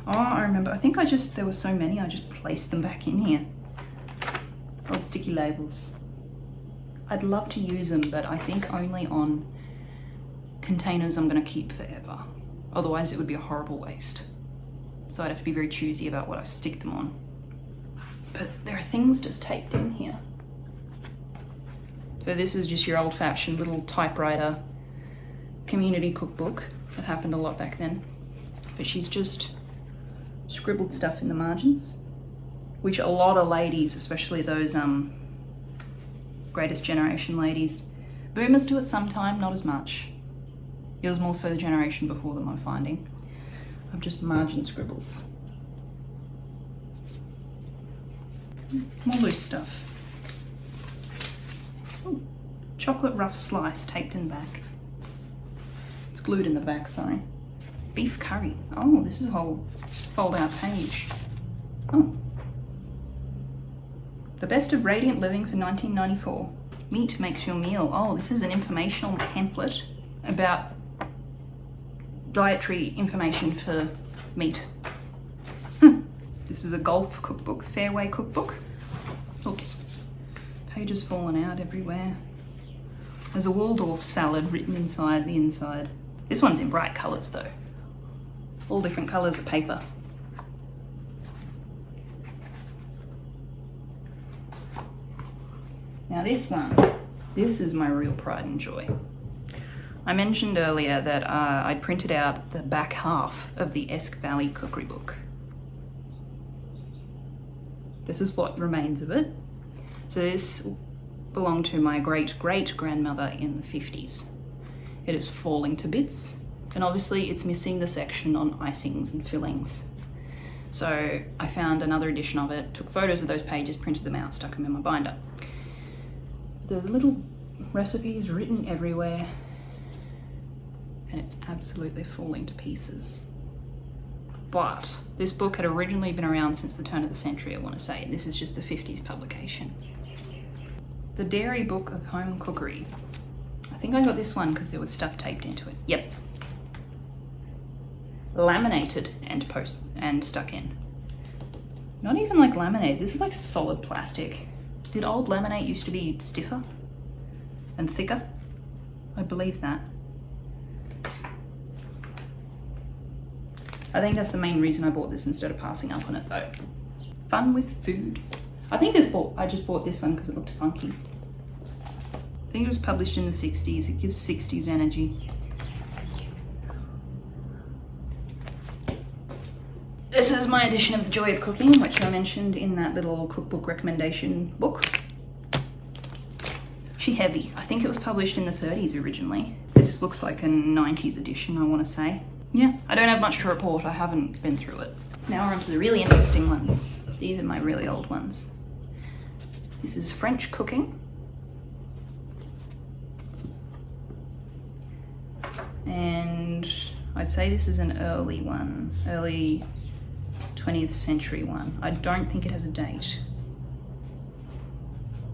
Oh, I remember. I think there were so many, I just placed them back in here. Old sticky labels. I'd love to use them, but I think only on containers I'm going to keep forever. Otherwise it would be a horrible waste. So I'd have to be very choosy about what I stick them on. But there are things just taped in here. So this is just your old-fashioned little typewriter community cookbook. That happened a lot back then. But she's just scribbled stuff in the margins, which a lot of ladies, especially those greatest generation ladies, boomers do it sometime, not as much. It was more so the generation before them, I'm finding, of just margin scribbles. More loose stuff. Ooh, chocolate rough slice taped in the back. It's glued in the back, sorry. Beef curry. Oh, this is a whole fold-out page. Oh. The Best of Radiant Living for 1994. Meat makes your meal. Oh, this is an informational pamphlet about dietary information for meat. This is a golf cookbook, fairway cookbook. Oops, pages fallen out everywhere. There's a Waldorf salad written inside the inside. This one's in bright colours though. All different colours of paper. Now this one, this is my real pride and joy. I mentioned earlier that I printed out the back half of the Esk Valley Cookery Book. This is what remains of it. So this belonged to my great-great-grandmother in the 50s. It is falling to bits, and obviously it's missing the section on icings and fillings. So I found another edition of it, took photos of those pages, printed them out, stuck them in my binder. There's little recipes written everywhere, and it's absolutely falling to pieces. But this book had originally been around since the turn of the century, I want to say. This is just the 50s publication. The Dairy Book of Home Cookery. I think I got this one because there was stuff taped into it. Yep. Laminated and stuck in. Not even like laminate, this is like solid plastic. Did old laminate used to be stiffer and thicker? I believe that. I think that's the main reason I bought this instead of passing up on it though. Fun with food. I think I just bought this one because it looked funky. I think it was published in the 60s. It gives 60s energy. This is my edition of The Joy of Cooking, which I mentioned in that little cookbook recommendation book. She heavy. I think it was published in the 30s originally. This looks like a 90s edition, I want to say. Yeah, I don't have much to report. I haven't been through it. Now we're on to the really interesting ones. These are my really old ones. This is French cooking. And I'd say this is an early one, early 20th century one. I don't think it has a date,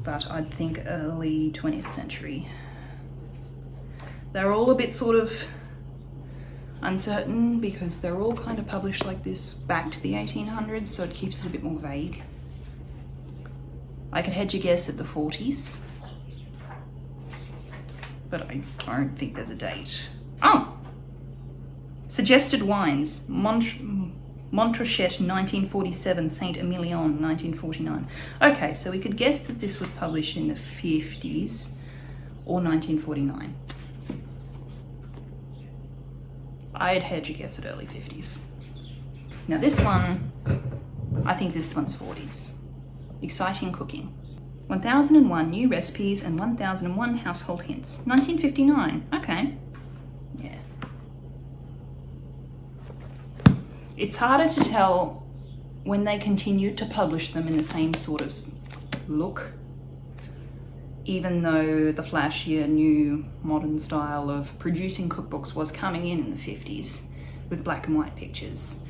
but I'd think early 20th century. They're all a bit sort of uncertain because they're all kind of published like this back to the 1800s, so it keeps it a bit more vague. I could hedge a guess at the 40s, but I don't think there's a date. Oh! Suggested wines. Montrachet 1947, Saint Emilion 1949. Okay, so we could guess that this was published in the 50s or 1949. I'd hedge a guess at early 50s. Now this one, I think this one's 40s. Exciting cooking. 1001 new recipes and 1001 household hints. 1959, okay. Yeah. It's harder to tell when they continued to publish them in the same sort of look, even though the flashier new modern style of producing cookbooks was coming in the 50s with black and white pictures.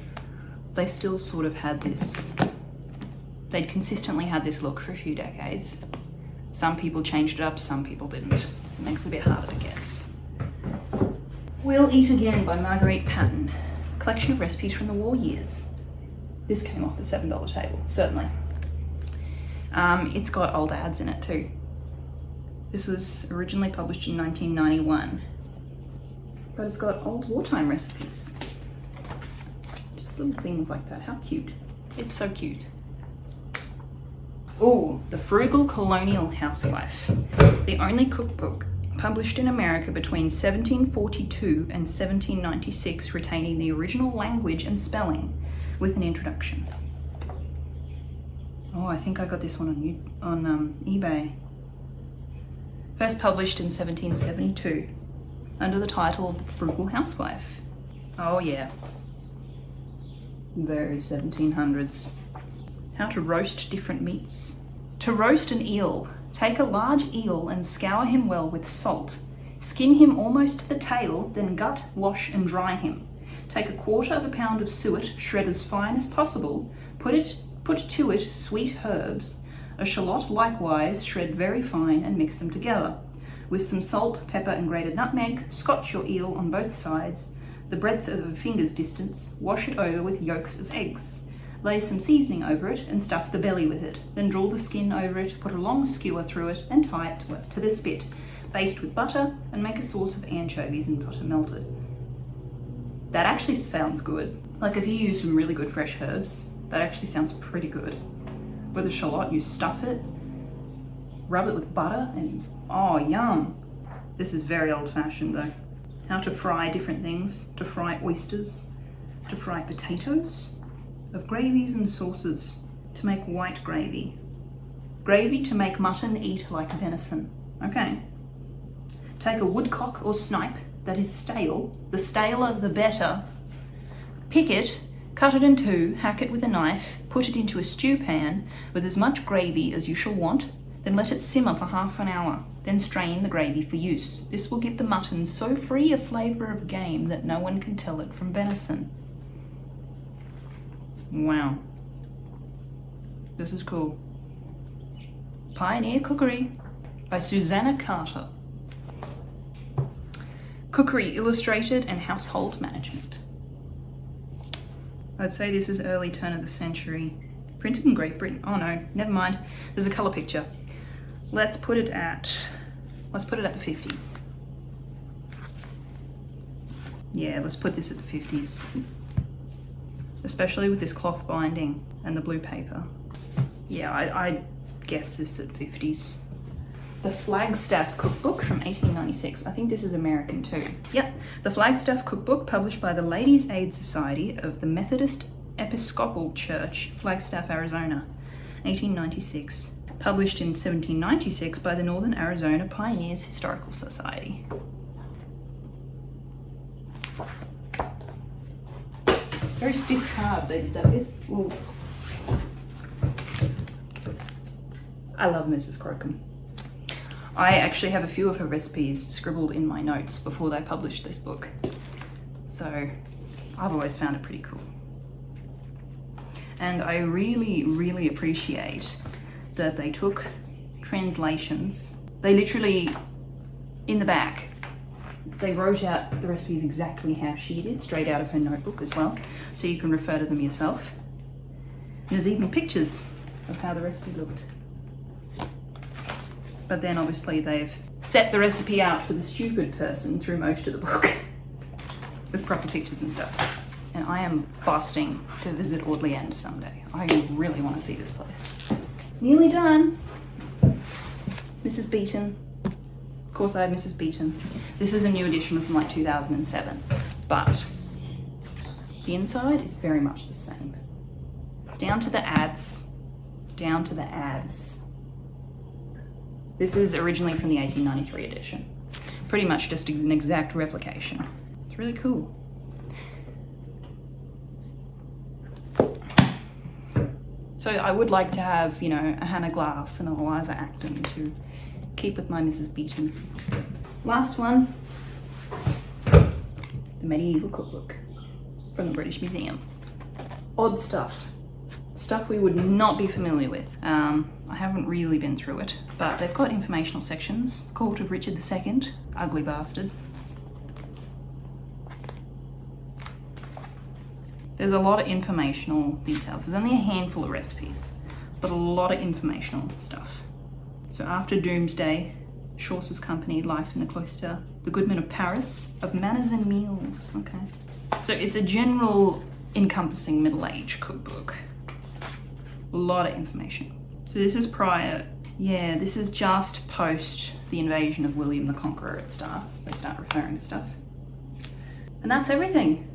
They still sort of had this, they'd consistently had this look for a few decades. Some people changed it up, some people didn't. It makes it a bit harder to guess. We'll Eat Again by Marguerite Patton. Collection of recipes from the war years. This came off the $7 table, certainly. It's got old ads in it too. This was originally published in 1991, but it's got old wartime recipes. Just little things like that. How cute. It's so cute. Ooh, The Frugal Colonial Housewife. The only cookbook published in America between 1742 and 1796, retaining the original language and spelling with an introduction. Oh, I think I got this one on eBay. First published in 1772 under the title The Frugal Housewife. Oh yeah, very 1700s. How to roast different meats. To roast an eel, take a large eel and scour him well with salt. Skin him almost to the tail, then gut, wash and dry him. Take 1/4 pound of suet, shred as fine as possible. Put to it sweet herbs, a shallot likewise, shred very fine and mix them together. With some salt, pepper and grated nutmeg, scotch your eel on both sides, the breadth of a finger's distance, wash it over with yolks of eggs. Lay some seasoning over it and stuff the belly with it. Then draw the skin over it, put a long skewer through it and tie it to the spit. Baste with butter and make a sauce of anchovies and butter melted. That actually sounds good. Like if you use some really good fresh herbs, that actually sounds pretty good. With a shallot, you stuff it, rub it with butter and oh, yum. This is very old-fashioned though. How to fry different things. To fry oysters, to fry potatoes, of gravies and sauces, to make white gravy. Gravy to make mutton eat like venison. Okay. Take a woodcock or snipe that is stale, the staler the better. Pick it, cut it in two, hack it with a knife, put it into a stew pan with as much gravy as you shall want, then let it simmer for half an hour, then strain the gravy for use. This will give the mutton so free a flavour of game that no one can tell it from venison. Wow. This is cool. Pioneer Cookery by Susanna Carter. Cookery Illustrated and Household Management. I'd say this is early turn of the century. Printed in Great Britain. Oh no, never mind. There's a colour picture. Let's put it at the 50s. Yeah, let's put this at the 50s. Especially with this cloth binding and the blue paper. Yeah, I guess this at 50s. The Flagstaff Cookbook from 1896. I think this is American too. Yep, the Flagstaff Cookbook, published by the Ladies' Aid Society of the Methodist Episcopal Church, Flagstaff, Arizona, 1896. Published in 1796 by the Northern Arizona Pioneers Historical Society. Very stiff card they did that with. Ooh. I love Mrs. Crocombe. I actually have a few of her recipes scribbled in my notes before they published this book. So I've always found it pretty cool. And I really, really appreciate that they took translations. They literally, in the back, they wrote out the recipes exactly how she did, straight out of her notebook as well, so you can refer to them yourself. And there's even pictures of how the recipe looked. But then obviously they've set the recipe out for the stupid person through most of the book with proper pictures and stuff. And I am busting to visit Audley End someday. I really want to see this place. Nearly done. Mrs. Beeton. Of course I have Mrs. Beeton. This is a new edition from like 2007, but the inside is very much the same. Down to the ads, down to the ads. This is originally from the 1893 edition. Pretty much just an exact replication. It's really cool. So I would like to have, you know, a Hannah Glass and a Eliza Acton to keep with my Mrs. Beeton. Last one, the Medieval Cookbook from the British Museum. Odd stuff. Stuff we would not be familiar with. I haven't really been through it, but they've got informational sections. Court of Richard II, ugly bastard. There's a lot of informational details. There's only a handful of recipes, but a lot of informational stuff. So after Doomsday, Chaucer's Company, Life in the Cloister, The Goodman of Paris, Of Manners and Meals, okay. So it's a general encompassing middle-age cookbook. A lot of information. So this is prior, yeah, this is just post the invasion of William the Conqueror it starts. They start referring to stuff. And that's everything.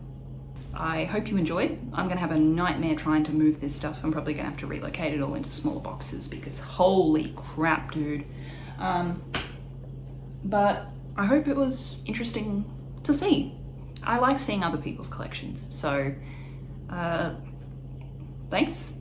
I hope you enjoyed. I'm gonna have a nightmare trying to move this stuff. I'm probably gonna have to relocate it all into smaller boxes because holy crap, dude. But I hope it was interesting to see. I like seeing other people's collections, so thanks.